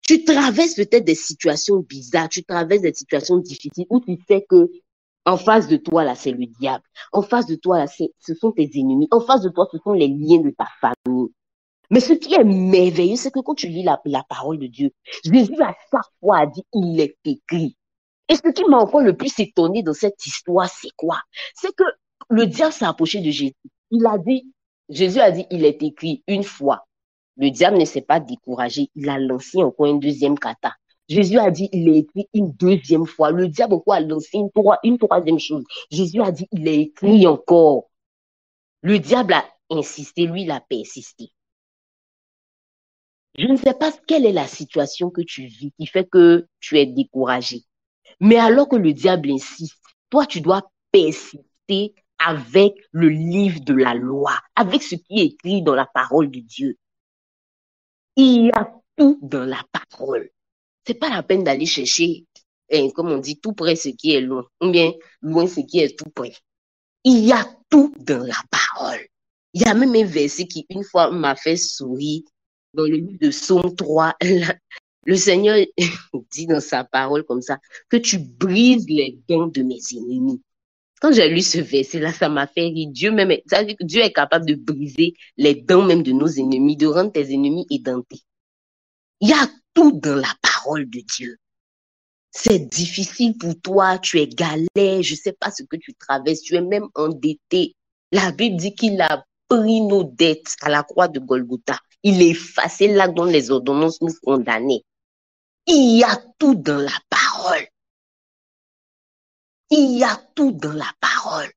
Tu traverses peut-être des situations bizarres, tu traverses des situations difficiles où tu sais que en face de toi, là, c'est le diable. En face de toi, là, ce sont tes ennemis. En face de toi, ce sont les liens de ta famille. Mais ce qui est merveilleux, c'est que quand tu lis la parole de Dieu, Jésus à chaque fois a dit, il est écrit. Et ce qui m'a encore le plus étonné dans cette histoire, c'est quoi? C'est que le diable s'est approché de Jésus. Jésus a dit, il est écrit une fois. Le diable ne s'est pas découragé. Il a lancé encore une deuxième kata. Jésus a dit, il est écrit une deuxième fois. Le diable encore a lancé une troisième chose. Jésus a dit, il est écrit encore. Le diable a insisté, lui, il a persisté. Je ne sais pas quelle est la situation que tu vis qui fait que tu es découragé. Mais alors que le diable insiste, toi, tu dois persister avec le livre de la loi, avec ce qui est écrit dans la parole de Dieu. Il y a tout dans la parole. C'est pas la peine d'aller chercher, comme on dit, tout près ce qui est loin, ou bien loin ce qui est tout près. Il y a tout dans la parole. Il y a même un verset qui, une fois, m'a fait sourire dans le livre de Psaume 3. Le Seigneur dit dans sa parole comme ça, que tu brises les dents de mes ennemis. Quand j'ai lu ce verset-là, ça m'a fait rire. Dieu même, ça veut dire que Dieu est capable de briser les dents même de nos ennemis, de rendre tes ennemis édentés. Il y a tout dans la parole de Dieu. C'est difficile pour toi, tu es galère, je ne sais pas ce que tu traverses, tu es même endetté. La Bible dit qu'il a pris nos dettes à la croix de Golgotha. Il est effacé là dont les ordonnances nous condamnaient. Il y a tout dans la parole. Il y a tout dans la parole.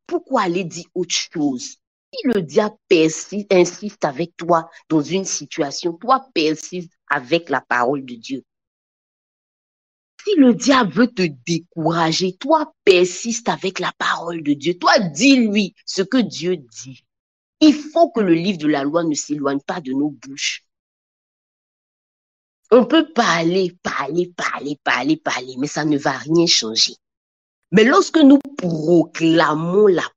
Pourquoi aller dire autre chose? Si le diable persiste, insiste avec toi dans une situation, toi persiste avec la parole de Dieu. Si le diable veut te décourager, toi persiste avec la parole de Dieu. Toi dis-lui ce que Dieu dit. Il faut que le livre de la loi ne s'éloigne pas de nos bouches. On peut parler, mais ça ne va rien changer. Mais lorsque nous proclamons la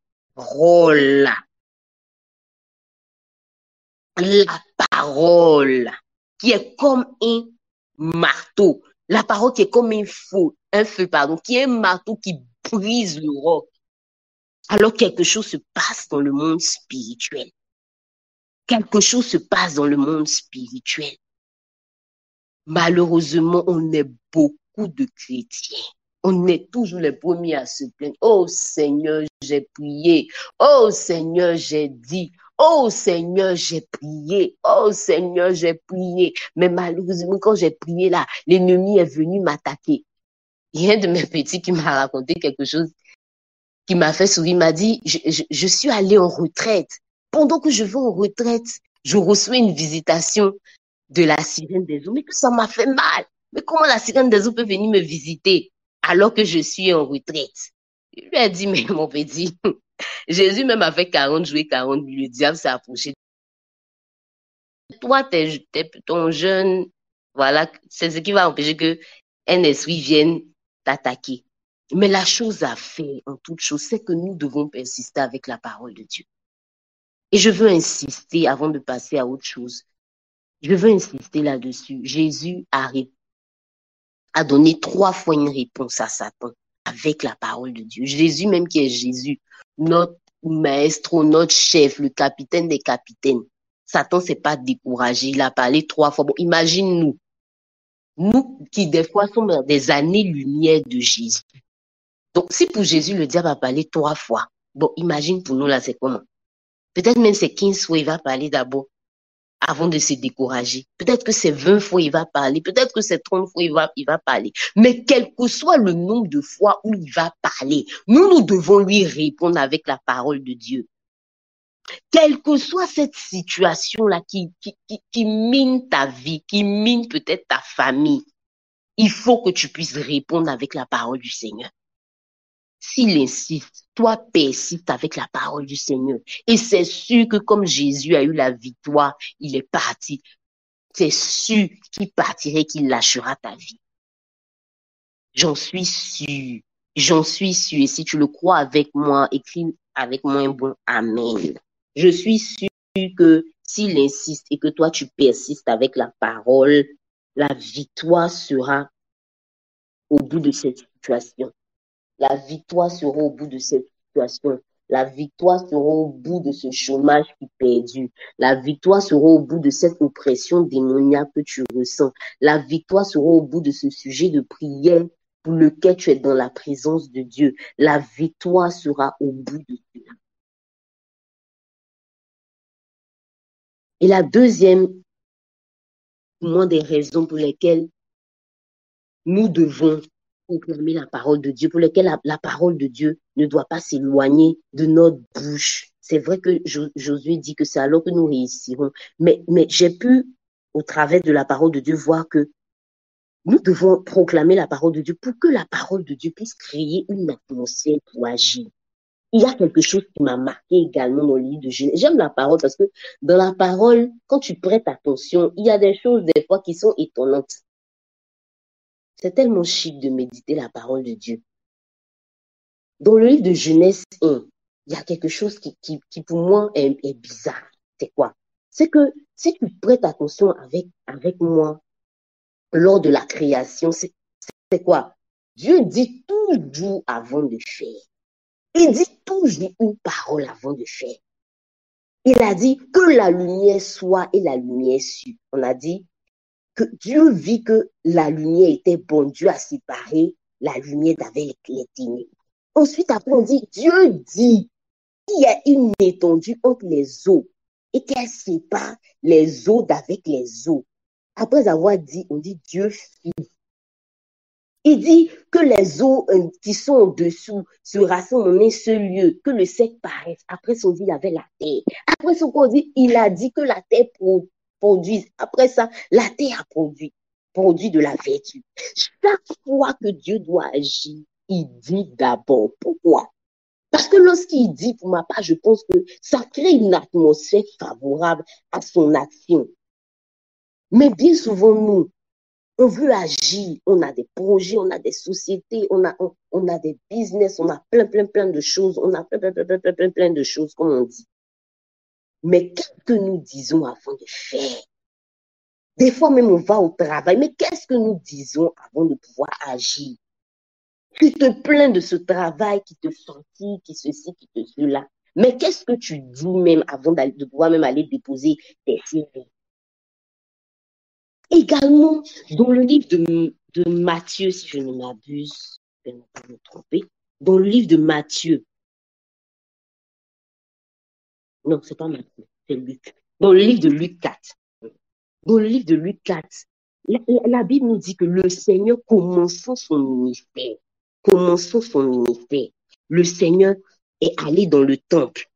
parole qui est comme un marteau, la parole qui est comme un feu, qui est un marteau qui brise le roc, alors quelque chose se passe dans le monde spirituel. Quelque chose se passe dans le monde spirituel. Malheureusement, on est beaucoup de chrétiens. On est toujours les premiers à se plaindre. Oh Seigneur, j'ai prié. Oh Seigneur, j'ai dit. Oh Seigneur, j'ai prié. Oh Seigneur, j'ai prié. Mais malheureusement, quand j'ai prié là, l'ennemi est venu m'attaquer. Il y a un de mes petits qui m'a raconté quelque chose qui m'a fait sourire. Il m'a dit, je suis allé en retraite. Pendant que je vais en retraite, je reçois une visitation de la sirène des eaux, mais que ça m'a fait mal. Mais comment la sirène des eaux peut venir me visiter alors que je suis en retraite? Je lui ai dit, mais mon petit, Jésus même avec 40 jours et 40 nuits, le diable s'est approché. Toi, ton jeune, voilà, c'est ce qui va empêcher que un esprit vienne t'attaquer. Mais la chose à faire en toute chose, c'est que nous devons persister avec la parole de Dieu. Et je veux insister avant de passer à autre chose. Je veux insister là-dessus. Jésus a donné 3 fois une réponse à Satan avec la parole de Dieu. Jésus même qui est Jésus, notre maestro, notre chef, le capitaine des capitaines. Satan s'est pas découragé. Il a parlé 3 fois. Bon, imagine-nous. Nous qui des fois sommes dans des années-lumière de Jésus. Donc, si pour Jésus, le diable a parlé 3 fois, bon, imagine pour nous là, c'est comment? Peut-être même c'est 15 fois, il va parler d'abord avant de se décourager. Peut-être que c'est 20 fois il va parler, peut-être que c'est 30 fois il va parler. Mais quel que soit le nombre de fois où il va parler, nous devons lui répondre avec la parole de Dieu. Quelle que soit cette situation-là qui mine ta vie, qui mine peut-être ta famille, il faut que tu puisses répondre avec la parole du Seigneur. S'il insiste, toi persiste avec la parole du Seigneur. Et c'est sûr que comme Jésus a eu la victoire, il est parti. C'est sûr qu'il partirait, qu'il lâchera ta vie. J'en suis sûr. J'en suis sûr. Et si tu le crois avec moi, écris avec moi un bon Amen. Je suis sûr que s'il insiste et que toi tu persistes avec la parole, la victoire sera au bout de cette situation. La victoire sera au bout de cette situation. La victoire sera au bout de ce chômage qui perdu. La victoire sera au bout de cette oppression démoniaque que tu ressens. La victoire sera au bout de ce sujet de prière pour lequel tu es dans la présence de Dieu. La victoire sera au bout de cela. Et la deuxième, pour moi, des raisons pour lesquelles nous devons proclamer la parole de Dieu, pour lesquelles la parole de Dieu ne doit pas s'éloigner de notre bouche. C'est vrai que Josué dit que c'est alors que nous réussirons. Mais j'ai pu, au travers de la parole de Dieu, voir que nous devons proclamer la parole de Dieu pour que la parole de Dieu puisse créer une atmosphère pour agir. Il y a quelque chose qui m'a marqué également dans le livre de Genèse. J'aime la parole parce que dans la parole, quand tu prêtes attention, il y a des choses des fois qui sont étonnantes. C'est tellement chic de méditer la parole de Dieu. Dans le livre de Genèse 1, il y a quelque chose qui pour moi est bizarre. C'est quoi? C'est que si tu prêtes attention avec moi, lors de la création, c'est quoi? Dieu dit toujours avant de faire. Il dit toujours une parole avant de faire. Il a dit que la lumière soit et la lumière sut. On a dit que Dieu vit que la lumière était bonne. Dieu a séparé la lumière d'avec les ténèbres. Ensuite, après, on dit, Dieu dit, il y a une étendue entre les eaux et qu'elle sépare les eaux d'avec les eaux. Après avoir dit, on dit Dieu fit. Il dit que les eaux qui sont au-dessous se rassemblent en un seul lieu, que le sec paraisse. Après, on dit il y avait la terre. Après, ce qu'on dit, il a dit que la terre produise. Après ça, la terre a produit de la vertu. Chaque fois que Dieu doit agir, il dit d'abord. Pourquoi? Parce que lorsqu'il dit, pour ma part, je pense que ça crée une atmosphère favorable à son action. Mais bien souvent, nous, on veut agir, on a des projets, on a des sociétés, on a des business, on a plein de choses, on a plein de choses, comme on dit. Mais qu'est-ce que nous disons avant de faire? Des fois même, on va au travail, mais qu'est-ce que nous disons avant de pouvoir agir? Tu te plains de ce travail qui te fatigue, qui ceci, qui te cela. Mais qu'est-ce que tu dis même avant de pouvoir même aller déposer tes CV? Également, dans le livre de Matthieu, si je ne m'abuse, je ne vais pas me tromper, dans le livre de Matthieu, non, c'est pas Matthieu, c'est Luc, dans le livre de Luc 4, dans le livre de Luc 4, la Bible nous dit que le Seigneur, commençant son ministère, le Seigneur est allé dans le temple,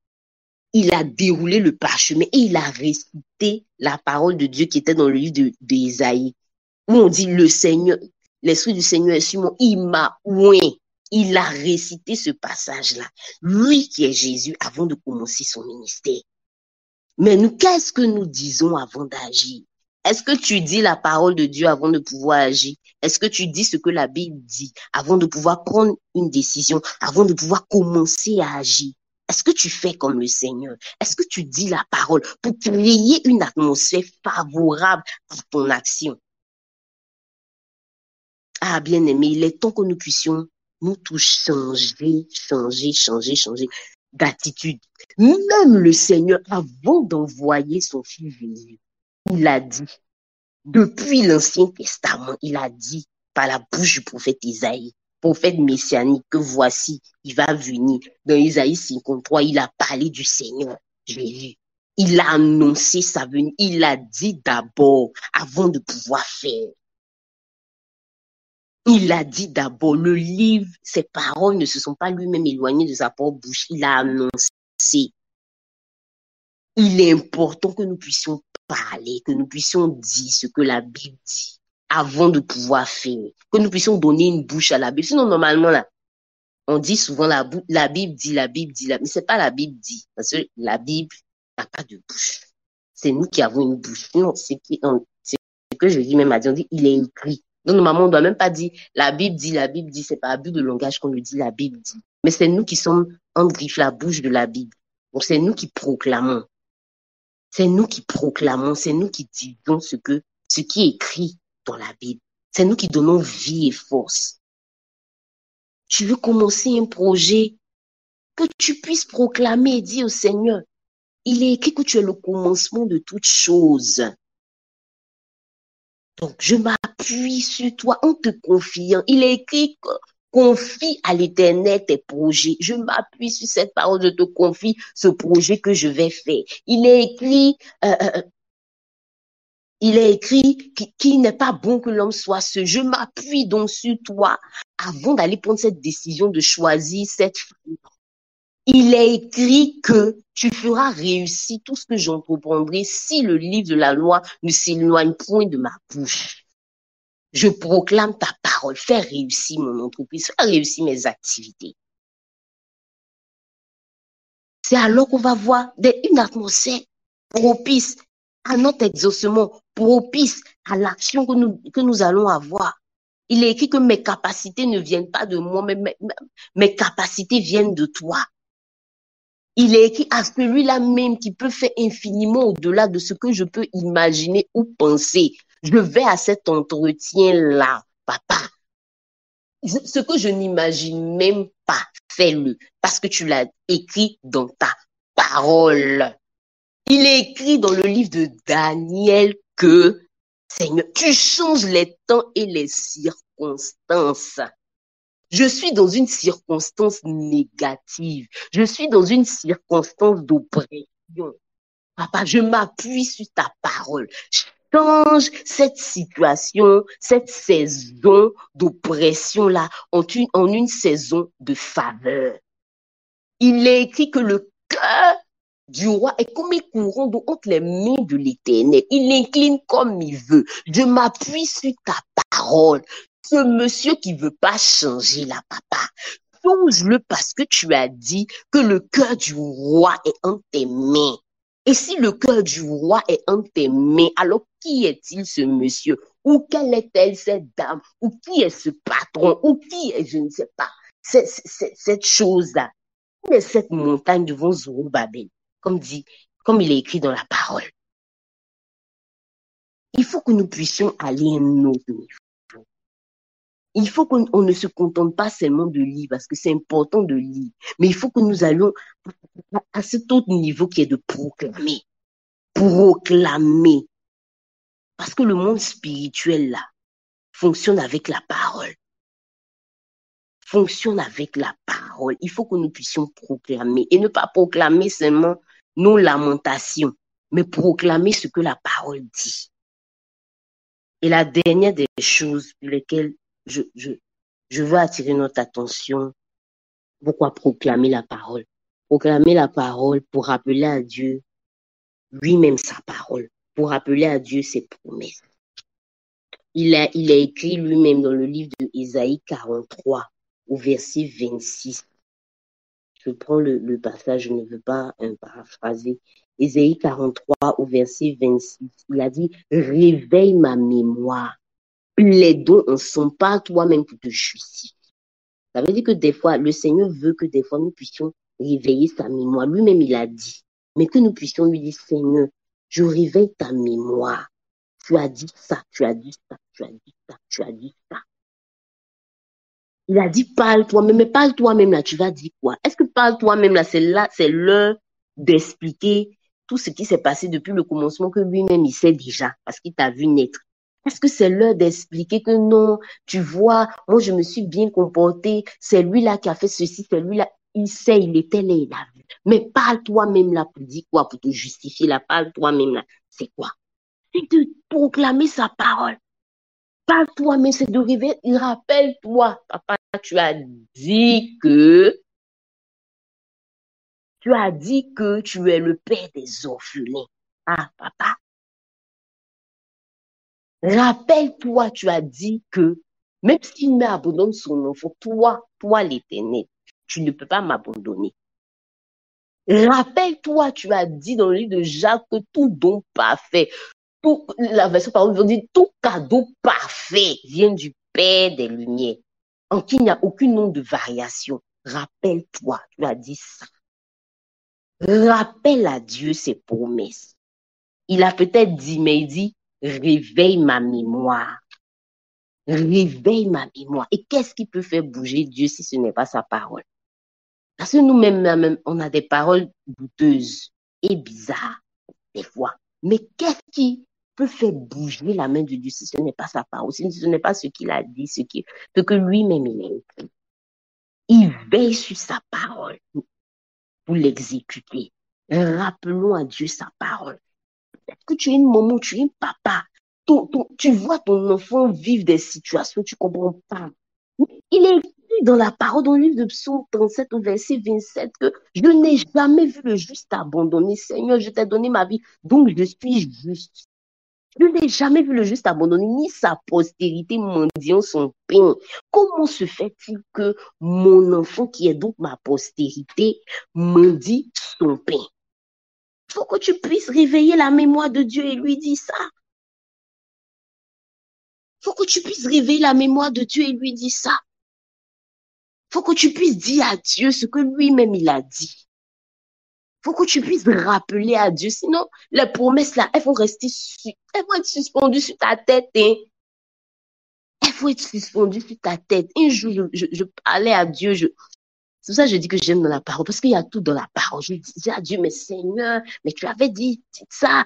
il a déroulé le parchemin et il a récité la parole de Dieu qui était dans le livre d'Ésaïe, où on dit le Seigneur, l'Esprit du Seigneur est sur moi, il m'a oué. Il a récité ce passage-là. Lui qui est Jésus avant de commencer son ministère. Mais nous, qu'est-ce que nous disons avant d'agir? Est-ce que tu dis la parole de Dieu avant de pouvoir agir? Est-ce que tu dis ce que la Bible dit avant de pouvoir prendre une décision, avant de pouvoir commencer à agir? Est-ce que tu fais comme le Seigneur? Est-ce que tu dis la parole pour créer une atmosphère favorable à ton action? Ah, bien aimé, il est temps que nous puissions nous tous changer d'attitude. Même le Seigneur, avant d'envoyer son fils Jésus, il a dit, depuis l'Ancien Testament, il a dit par la bouche du prophète Isaïe, prophète messianique, que voici, il va venir. Dans Isaïe 53, il a parlé du Seigneur Jésus. Il a annoncé sa venue. Il a dit d'abord, avant de pouvoir faire. Il a dit d'abord, le livre, ses paroles ne se sont pas lui-même éloignées de sa propre bouche. Il a annoncé. Il est important que nous puissions parler, que nous puissions dire ce que la Bible dit avant de pouvoir faire, que nous puissions donner une bouche à la Bible. Sinon, normalement, là, on dit souvent la Bible dit, mais c'est pas la Bible dit, parce que la Bible n'a pas de bouche. C'est nous qui avons une bouche. Non, c'est que je dis même à Dieu, on dit, il est écrit. Donc, normalement, on ne doit même pas dire la Bible dit, c'est pas abus de langage qu'on le dit, la Bible dit. Mais c'est nous qui sommes en griffe la bouche de la Bible. Donc, c'est nous qui proclamons. C'est nous qui proclamons, c'est nous qui disons ce qui est écrit dans la Bible. C'est nous qui donnons vie et force. Tu veux commencer un projet, que tu puisses proclamer et dire au Seigneur, il est écrit que tu es le commencement de toutes choses. Donc, je m'appuie sur toi en te confiant. Il est écrit que confie à l'Éternel tes projets. Je m'appuie sur cette parole, je te confie ce projet que je vais faire. Il est écrit qu'il n'est pas bon que l'homme soit seul. Je m'appuie donc sur toi avant d'aller prendre cette décision de choisir cette femme. Il est écrit que tu feras réussir tout ce que j'entreprendrai si le livre de la loi ne s'éloigne point de ma bouche. Je proclame ta parole. Fais réussir mon entreprise. Fais réussir mes activités. C'est alors qu'on va voir une atmosphère propice à notre exaucement, propice à l'action que nous allons avoir. Il est écrit que mes capacités ne viennent pas de moi, mais mes capacités viennent de toi. Il est écrit à celui-là même qui peut faire infiniment au-delà de ce que je peux imaginer ou penser. Je vais à cet entretien-là, papa. Ce que je n'imagine même pas, fais-le, parce que tu l'as écrit dans ta parole. Il est écrit dans le livre de Daniel que, Seigneur, tu changes les temps et les circonstances. Je suis dans une circonstance négative. Je suis dans une circonstance d'oppression. Papa, je m'appuie sur ta parole. Change cette situation, cette saison d'oppression-là en une saison de faveur. Il est écrit que le cœur du roi est comme un courant d'eau entre les mains de l'Éternel. Il incline comme il veut. Je m'appuie sur ta parole. Ce monsieur qui veut pas changer là, papa, change-le parce que tu as dit que le cœur du roi est entre tes mains. Et si le cœur du roi est entre tes mains, alors qui est-il ce monsieur? Ou quelle est-elle cette dame? Ou qui est ce patron? Ou qui est, je ne sais pas, cette chose-là? Qui est cette montagne devant Zorobabel? Comme il est écrit dans la parole. Il faut que nous puissions aller à un autre niveau. Il faut qu'on ne se contente pas seulement de lire, parce que c'est important de lire, mais il faut que nous allions à cet autre niveau qui est de proclamer. Proclamer. Parce que le monde spirituel, là, fonctionne avec la parole. Fonctionne avec la parole. Il faut que nous puissions proclamer. Et ne pas proclamer seulement nos lamentations, mais proclamer ce que la parole dit. Et la dernière des choses pour lesquelles je veux attirer notre attention, pourquoi proclamer la parole? Proclamer la parole pour rappeler à Dieu lui-même sa parole, pour rappeler à Dieu ses promesses. Il a écrit lui-même dans le livre de Ésaïe 43, au verset 26. Je prends le passage, je ne veux pas paraphraser. Ésaïe 43, au verset 26. Il a dit, réveille ma mémoire. Plaidons ensemble, parle toi-même pour te justifier. Ça veut dire que des fois, le Seigneur veut que des fois nous puissions réveiller sa mémoire. Lui-même, il a dit. Mais que nous puissions lui dire, Seigneur, je réveille ta mémoire. Tu as dit ça, tu as dit ça, tu as dit ça, tu as dit ça. Il a dit, parle toi-même, mais parle toi-même là, tu vas dire quoi? Est-ce que parle toi-même là, c'est l'heure d'expliquer tout ce qui s'est passé depuis le commencement que lui-même il sait déjà, parce qu'il t'a vu naître. Est-ce que c'est l'heure d'expliquer que non, tu vois, moi je me suis bien comporté, c'est lui là qui a fait ceci, c'est lui là, il sait, il était là, il a vu. Mais parle toi-même là pour dire quoi, pour te justifier là, parle toi-même là, c'est quoi? C'est de proclamer sa parole. Parle-toi, mais c'est de réveiller. Rappelle-toi, papa, tu as dit que tu es le père des orphelins. Ah, papa. Rappelle-toi, tu as dit que même s'il m'abandonne son enfant, toi l'Éternel, tu ne peux pas m'abandonner. Rappelle-toi, tu as dit dans le livre de Jacques que tout don parfait, la version par exemple dit tout cadeau parfait vient du Père des Lumières, en qui il n'y a aucune nombre de variation. Rappelle-toi, tu as dit ça. Rappelle à Dieu ses promesses. Il a peut-être dit, mais il dit, réveille ma mémoire. Réveille ma mémoire. Et qu'est-ce qui peut faire bouger Dieu si ce n'est pas sa parole? Parce que nous-mêmes, on a des paroles douteuses et bizarres, des fois. Mais qu'est-ce qui peut faire bouger la main de Dieu si ce n'est pas sa parole, si ce n'est pas ce qu'il a dit, ce que lui-même il a écrit? Il veille sur sa parole pour l'exécuter. Rappelons à Dieu sa parole. Est-ce que tu es une maman, tu es un papa, tu vois ton enfant vivre des situations, tu ne comprends pas. Il est écrit dans la parole, dans le livre de Psaume 37, au verset 27, que je n'ai jamais vu le juste abandonné. Seigneur, je t'ai donné ma vie, donc je suis juste. Je n'ai jamais vu le juste abandonné, ni sa postérité mendiant son pain. Comment se fait-il que mon enfant, qui est donc ma postérité, mendie son pain? Il faut que tu puisses réveiller la mémoire de Dieu et lui dire ça. Il faut que tu puisses réveiller la mémoire de Dieu et lui dire ça. Il faut que tu puisses dire à Dieu ce que lui-même il a dit. Faut que tu puisses rappeler à Dieu. Sinon, les promesses là, elles vont être suspendues sur ta tête. Hein. Elles vont être suspendues sur ta tête. Un jour, je parlais à Dieu. C'est pour ça que je dis que j'aime dans la parole, parce qu'il y a tout dans la parole. Je disais à Dieu, mais Seigneur, mais tu avais dit ça.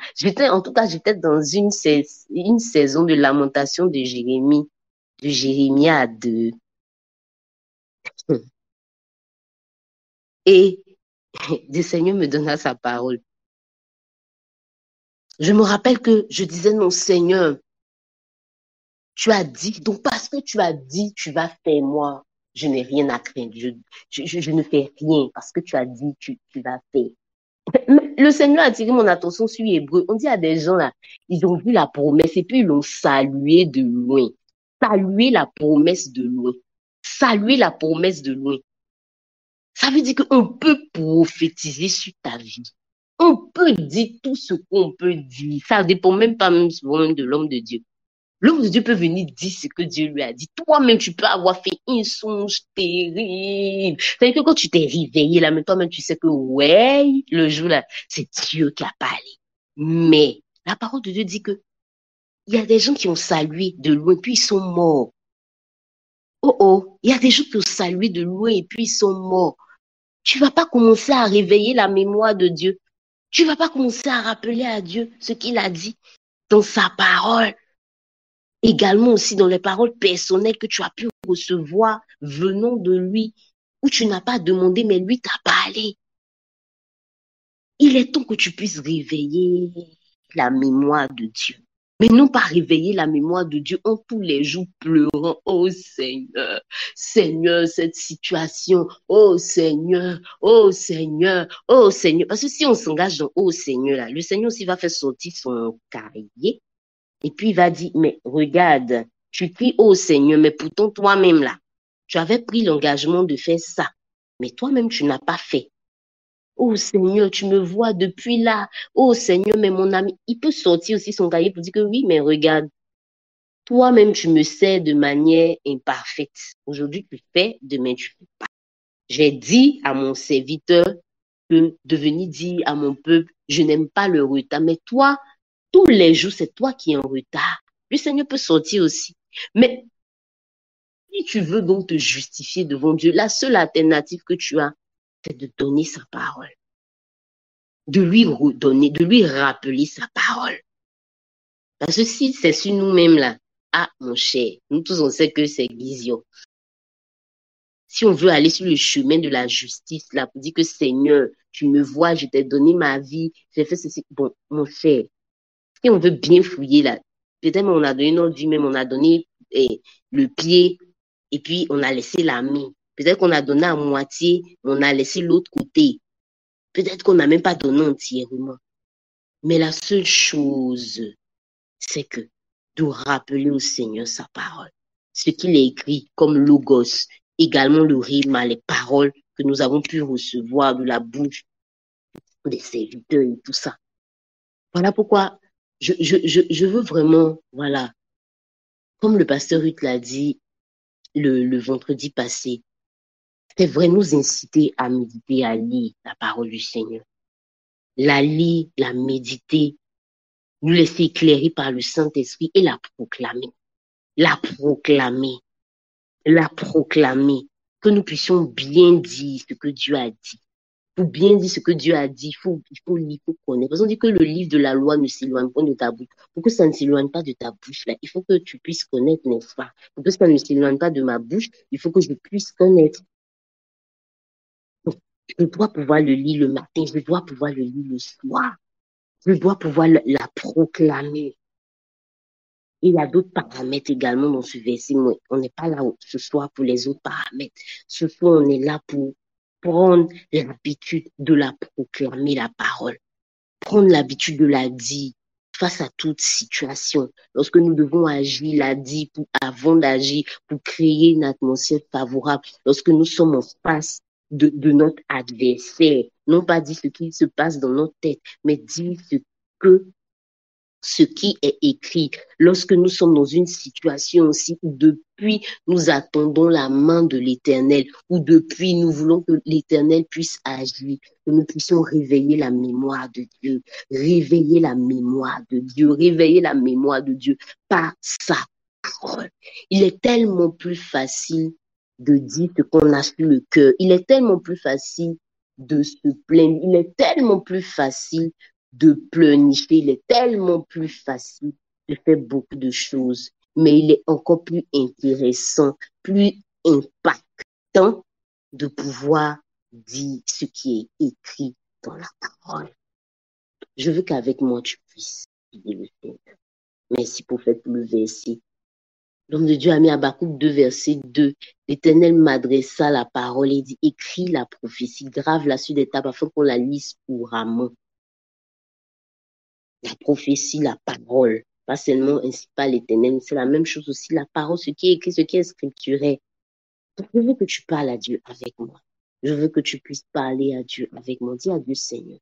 En tout cas, j'étais dans une saison de lamentation de Jérémie, de Jérémia 2. Et le Seigneur me donna sa parole. Je me rappelle que je disais, non, Seigneur, tu as dit, donc parce que tu as dit, tu vas faire moi, je n'ai rien à craindre. Je ne fais rien parce que tu as dit, tu vas faire. Le Seigneur a attiré mon attention sur Hébreu. On dit à des gens là, ils ont vu la promesse et puis ils l'ont salué de loin. Saluer la promesse de loin. Saluer la promesse de loin. Ça veut dire qu'on peut prophétiser sur ta vie. On peut dire tout ce qu'on peut dire. Ça ne dépend même pas même souvent de l'homme de Dieu. L'homme de Dieu peut venir dire ce que Dieu lui a dit. Toi-même, tu peux avoir fait un songe terrible. C'est-à-dire que quand tu t'es réveillé là, mais toi-même, tu sais que ouais, le jour là, c'est Dieu qui a parlé. Mais la parole de Dieu dit que il y a des gens qui ont salué de loin, puis ils sont morts. Oh oh, il y a des gens qui ont salué de loin et puis ils sont morts. Tu vas pas commencer à réveiller la mémoire de Dieu. Tu vas pas commencer à rappeler à Dieu ce qu'il a dit dans sa parole. Également aussi dans les paroles personnelles que tu as pu recevoir venant de lui, où tu n'as pas demandé, mais lui t'a parlé. Il est temps que tu puisses réveiller la mémoire de Dieu. Mais non pas réveiller la mémoire de Dieu en tous les jours pleurant. Oh Seigneur, Seigneur, cette situation. Oh Seigneur, oh Seigneur, oh Seigneur. Parce que si on s'engage dans oh Seigneur, là, le Seigneur aussi va faire sortir son cahier. Et puis il va dire, mais regarde, tu cries oh Seigneur, mais pourtant toi-même là, tu avais pris l'engagement de faire ça. Mais toi-même, tu n'as pas fait. Oh Seigneur, tu me vois depuis là. Oh Seigneur, mais mon ami, il peut sortir aussi son cahier pour dire que oui, mais regarde, toi-même, tu me sais de manière imparfaite. Aujourd'hui, tu fais, demain, tu fais pas. J'ai dit à mon serviteur de venir dire à mon peuple, je n'aime pas le retard. Mais toi, tous les jours, c'est toi qui es en retard. Le Seigneur peut sortir aussi. Mais si tu veux donc te justifier devant Dieu, la seule alternative que tu as, c'est de donner sa parole. De lui redonner, de lui rappeler sa parole. Parce que si c'est sur nous-mêmes là, ah mon cher, nous tous on sait que c'est vision. Si on veut aller sur le chemin de la justice là, pour dire que Seigneur, tu me vois, je t'ai donné ma vie, j'ai fait ceci. Bon, mon cher, si on veut bien fouiller là, peut-être on a donné notre vie, même on a donné le pied et puis on a laissé la main. Peut-être qu'on a donné à moitié, mais on a laissé l'autre côté. Peut-être qu'on n'a même pas donné entièrement. Mais la seule chose, c'est que de rappeler au Seigneur sa parole. Ce qu'il a écrit comme logos, également le rima, les paroles que nous avons pu recevoir de la bouche des serviteurs et tout ça. Voilà pourquoi je veux vraiment, voilà, comme le pasteur Ruth l'a dit le vendredi passé, c'est vrai nous inciter à méditer, à lire la parole du Seigneur. La lire, la méditer, nous laisser éclairer par le Saint-Esprit et la proclamer. La proclamer. La proclamer. Que nous puissions bien dire ce que Dieu a dit. Pour bien dire ce que Dieu a dit, il faut lire, il faut connaître. Parce qu'on dit que le livre de la loi ne s'éloigne pas de ta bouche. Pour que ça ne s'éloigne pas de ta bouche, là, il faut que tu puisses connaître, n'est-ce pas? Pour que ça ne s'éloigne pas de ma bouche, il faut que je puisse connaître. Donc, je dois pouvoir le lire le matin, je dois pouvoir le lire le soir. Je dois pouvoir la proclamer. Il y a d'autres paramètres également dans ce verset. On n'est pas là ce soir pour les autres paramètres. Ce soir, on est là pour prendre l'habitude de la proclamer, la parole. Prendre l'habitude de la dire face à toute situation. Lorsque nous devons agir, la dire avant d'agir, pour créer une atmosphère favorable. Lorsque nous sommes en face de notre adversaire, non pas dire ce qui se passe dans notre tête, mais dire ce que ce qui est écrit. Lorsque nous sommes dans une situation aussi où depuis nous attendons la main de l'Éternel, où depuis nous voulons que l'Éternel puisse agir, que nous puissions réveiller la mémoire de Dieu, réveiller la mémoire de Dieu, réveiller la mémoire de Dieu par sa parole. Il est tellement plus facile de dire ce qu'on a sur le cœur. Il est tellement plus facile de se plaindre. Il est tellement plus facile de pleurnicher. Il est tellement plus facile de faire beaucoup de choses. Mais il est encore plus intéressant, plus impactant de pouvoir dire ce qui est écrit dans la parole. Je veux qu'avec moi, tu puisses dire le Seigneur. Merci pour faire tout le verset. L'homme de Dieu a mis Habakkuk 2, verset 2. L'Éternel m'adressa la parole et dit, écris la prophétie, grave-la sur des tables afin qu'on la lise couramment. La prophétie, la parole, pas seulement ainsi par l'Éternel, c'est la même chose aussi, la parole, ce qui est écrit, ce qui est scripturé. Donc, je veux que tu parles à Dieu avec moi. Je veux que tu puisses parler à Dieu avec moi. Dis à Dieu, Seigneur,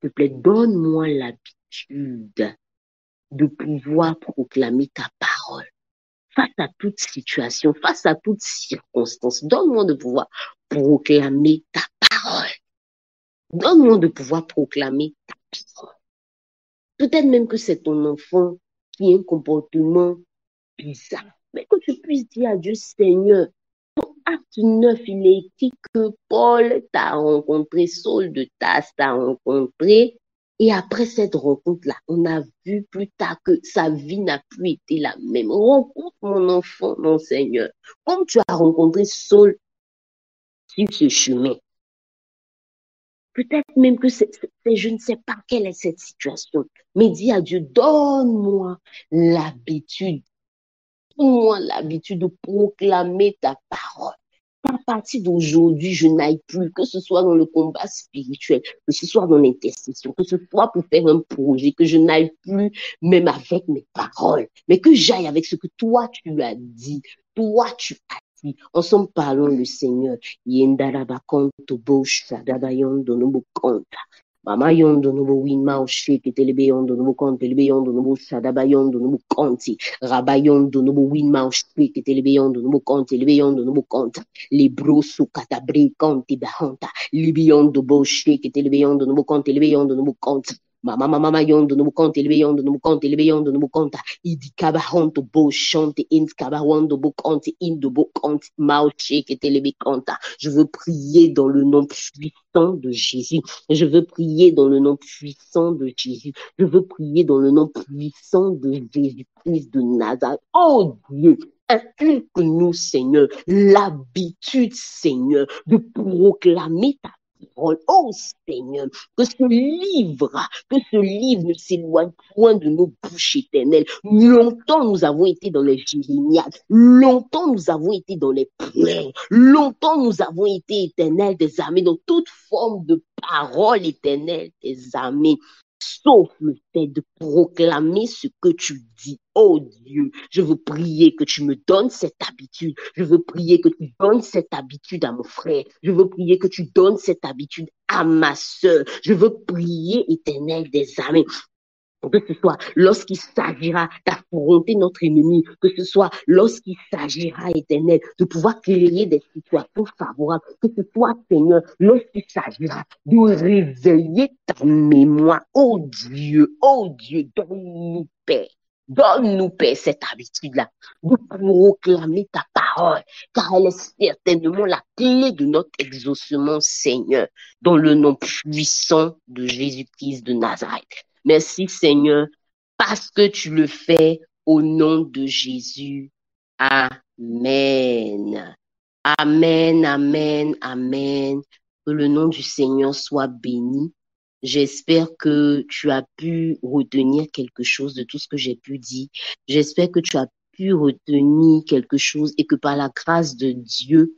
s'il te plaît, donne-moi l'habitude de pouvoir proclamer ta parole. Face à toute situation, face à toute circonstance, donne-moi de pouvoir proclamer ta parole. Donne-moi de pouvoir proclamer ta parole. Peut-être même que c'est ton enfant qui a un comportement bizarre, mais que tu puisses dire à Dieu, Seigneur, acte 9, il est écrit que Paul t'a rencontré, Saul de Tarse t'a rencontré, et après cette rencontre-là, on a vu plus tard que sa vie n'a plus été la même. Rencontre mon enfant, mon Seigneur, comme tu as rencontré Saul sur ce chemin. Peut-être même que je ne sais pas quelle est cette situation, mais dis à Dieu, donne-moi l'habitude, donne-moi l'habitude de proclamer ta parole. À partir d'aujourd'hui, je n'aille plus, que ce soit dans le combat spirituel, que ce soit dans l'intercession, que ce soit pour faire un projet, que je n'aille plus même avec mes paroles, mais que j'aille avec ce que toi tu as dit, toi tu as dit. Ensemble, parlons le Seigneur. Yendarabakonto boshadabayondo nobukonta. Mama yondo nobu winma osheke telebe yondo nobu konte telebe yondo nobu shadaba yondo nobu konti. Rabayondo nobu winma osheke telebe yondo nobu konte telebe yondo nobu konta. Libro su katabri konti bahonta. Libiondo bo sheke telebe yondo nobu konte telebe yondo nobu konta. Mama yondo nobu konte telebe yondo nobu konte telebe yondo nobu konta. Idi kabahonto bo shante in kabahonto bo konti indo bo konti ma osheke telebe konta. Je veux prier dans le nom puissant de Jésus. Je veux prier dans le nom puissant de Jésus. Je veux prier dans le nom puissant de Jésus-Christ de Nazareth. Oh Dieu, inculque-nous, Seigneur, l'habitude, Seigneur, de proclamer ta parole. Oh Seigneur, que ce livre ne s'éloigne point de nos bouches éternelles. Longtemps nous avons été dans les Jérémiades, longtemps nous avons été dans les plaies, longtemps nous avons été éternels des armées, dans toute forme de parole éternelle des armées, sauf le fait de proclamer ce que tu dis. Oh Dieu, je veux prier que tu me donnes cette habitude. Je veux prier que tu donnes cette habitude à mon frère. Je veux prier que tu donnes cette habitude à ma sœur. Je veux prier, éternel des armées, que ce soit lorsqu'il s'agira d'affronter notre ennemi, que ce soit lorsqu'il s'agira, éternel, de pouvoir créer des situations favorables, que ce soit, Seigneur, lorsqu'il s'agira de réveiller ta mémoire. Oh Dieu, donne-nous paix. Donne-nous, Père, cette habitude-là de proclamer ta parole, car elle est certainement la clé de notre exaucement, Seigneur, dans le nom puissant de Jésus-Christ de Nazareth. Merci, Seigneur, parce que tu le fais au nom de Jésus. Amen. Amen, amen, amen. Que le nom du Seigneur soit béni. J'espère que tu as pu retenir quelque chose de tout ce que j'ai pu dire. J'espère que tu as pu retenir quelque chose et que par la grâce de Dieu,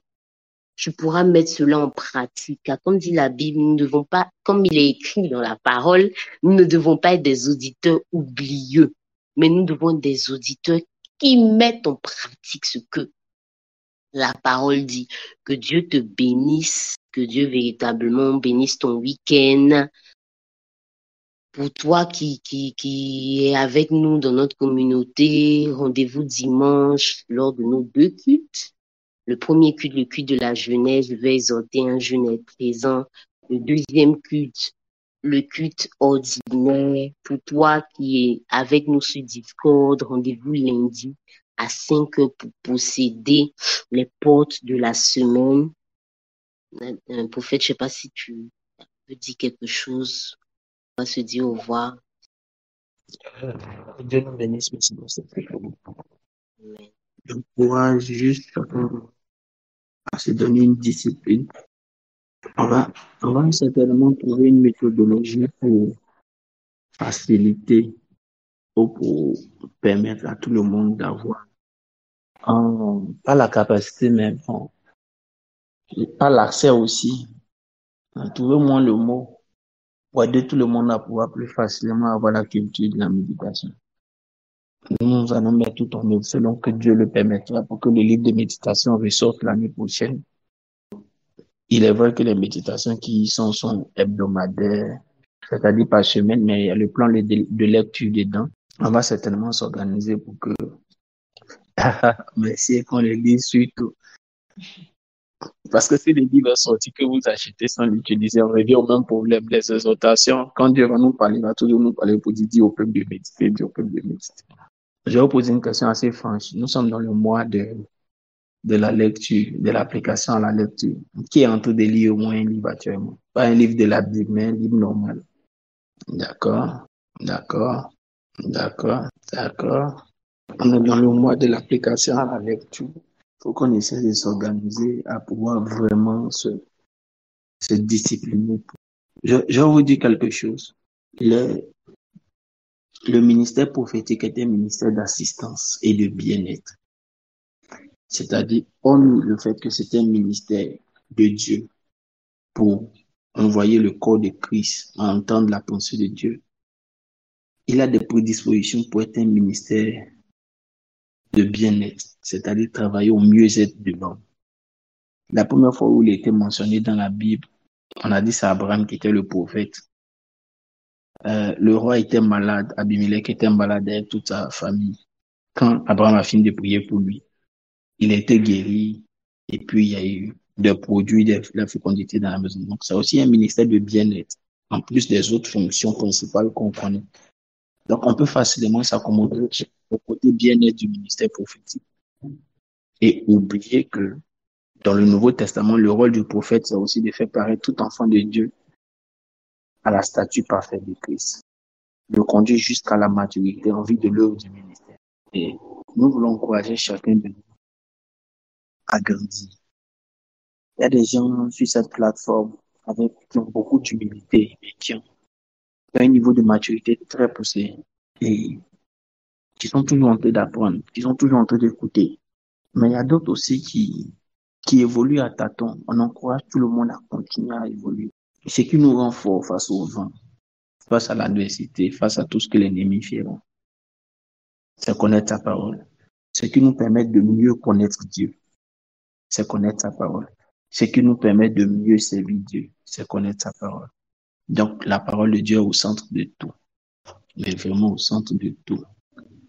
tu pourras mettre cela en pratique. Car comme dit la Bible, nous ne devons pas, comme il est écrit dans la parole, nous ne devons pas être des auditeurs oublieux, mais nous devons être des auditeurs qui mettent en pratique ce que la parole dit. Que Dieu te bénisse, que Dieu véritablement bénisse ton week-end, Pour toi qui est avec nous dans notre communauté, rendez-vous dimanche lors de nos deux cultes. Le premier culte, le culte de la jeunesse, je vais exhorter un jeune à être présent. Le deuxième culte, le culte ordinaire. Pour toi qui est avec nous sur Discord, rendez-vous lundi à 5 heures pour posséder les portes de la semaine. Prophète, je sais pas si tu veux dire quelque chose. On va se dire au revoir. Dieu nous bénisse, merci pour cette réponse. Amen. J'encourage juste à se donner une discipline. On va certainement trouver une méthodologie pour faciliter ou pour permettre à tout le monde d'avoir pas la capacité, mais bon, pas l'accès aussi. Trouver moins le mot pour aider tout le monde à pouvoir plus facilement avoir la culture de la méditation. Nous allons mettre tout en œuvre selon que Dieu le permettra pour que le livre de méditation ressorte l'année prochaine. Il est vrai que les méditations qui y sont hebdomadaires, c'est-à-dire par semaine, mais il y a le plan de lecture dedans. On va certainement s'organiser pour que, merci, qu'on les lise surtout. Parce que si le livre est sorti, que vous achetez sans l'utiliser, on revient au même problème. Les exhortations, quand Dieu va nous parler, il va toujours nous parler pour dire au peuple de méditer, dire au peuple de méditer. Je vais vous poser une question assez franche. Nous sommes dans le mois de la lecture, de l'application à la lecture. Qui est en train de lire au moins un livre actuellement? Pas un livre de la Bible, mais un livre normal. D'accord, d'accord, d'accord, d'accord. On est dans le mois de l'application à la lecture. Il faut qu'on essaie de s'organiser à pouvoir vraiment se discipliner. Je vais vous dire quelque chose. Le ministère prophétique est un ministère d'assistance et de bien-être. C'est-à-dire, hormis le fait que c'est un ministère de Dieu pour envoyer le corps de Christ à entendre la pensée de Dieu, il a des prédispositions pour être un ministère de bien-être, c'est-à-dire travailler au mieux-être de l'homme. La première fois où il était mentionné dans la Bible, on a dit c'est Abraham qui était le prophète. Le roi était malade, Abimelech était malade avec toute sa famille. Quand Abraham a fini de prier pour lui, il a été guéri et puis il y a eu des produits, de la fécondité dans la maison. Donc, c'est aussi un ministère de bien-être, en plus des autres fonctions principales qu'on connaît. Donc, on peut facilement s'accommoder au côté bien-être du ministère prophétique et oublier que dans le Nouveau Testament, le rôle du prophète, c'est aussi de faire paraître tout enfant de Dieu à la statue parfaite de Christ, le conduire jusqu'à la maturité en vue de l'œuvre du ministère. Et nous voulons encourager chacun de nous à grandir. Il y a des gens sur cette plateforme qui ont beaucoup d'humilité et qui ont un niveau de maturité très poussé et qui sont toujours en train d'apprendre, qui sont toujours en train d'écouter. Mais il y a d'autres aussi qui évoluent à tâtons. On encourage tout le monde à continuer à évoluer. Ce qui nous rend fort face au vent, face à l'adversité, face à tout ce que l'ennemi fait, c'est connaître sa parole. Ce qui nous permet de mieux connaître Dieu, c'est connaître sa parole. Ce qui nous permet de mieux servir Dieu, c'est connaître sa parole. Donc, la parole de Dieu est au centre de tout, mais vraiment au centre de tout.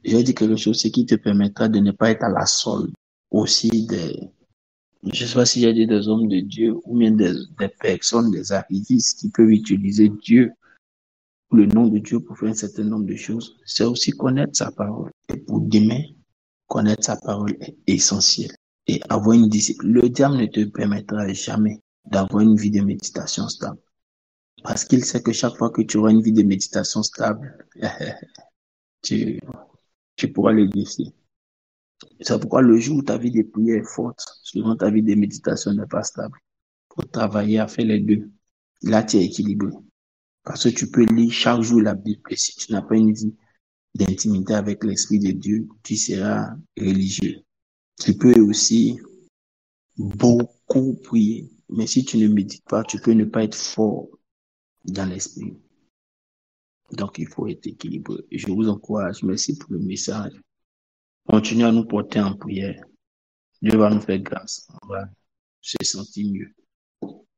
Je vais dire quelque chose, ce qui te permettra de ne pas être à la solde aussi je ne sais pas s'il y a des hommes de Dieu ou bien des personnes, des arrivistes qui peuvent utiliser Dieu, le nom de Dieu pour faire un certain nombre de choses. C'est aussi connaître sa parole. Et pour demain, connaître sa parole est essentiel. Et avoir une discipline. Le diable ne te permettra jamais d'avoir une vie de méditation stable. Parce qu'il sait que chaque fois que tu auras une vie de méditation stable, tu, tu pourras le défier. C'est pourquoi le jour où ta vie de prière est forte, souvent ta vie de méditation n'est pas stable. Il faut travailler à faire les deux. Là, tu es équilibré. Parce que tu peux lire chaque jour la Bible. Et si tu n'as pas une vie d'intimité avec l'Esprit de Dieu, tu seras religieux. Tu peux aussi beaucoup prier. Mais si tu ne médites pas, tu peux ne pas être fort dans l'esprit. Donc, il faut être équilibré. Je vous encourage. Merci pour le message. Continuez à nous porter en prière. Dieu va nous faire grâce. On va se sentir mieux.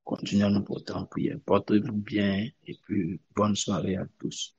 Continuez à nous porter en prière. Portez-vous bien et puis bonne soirée à tous.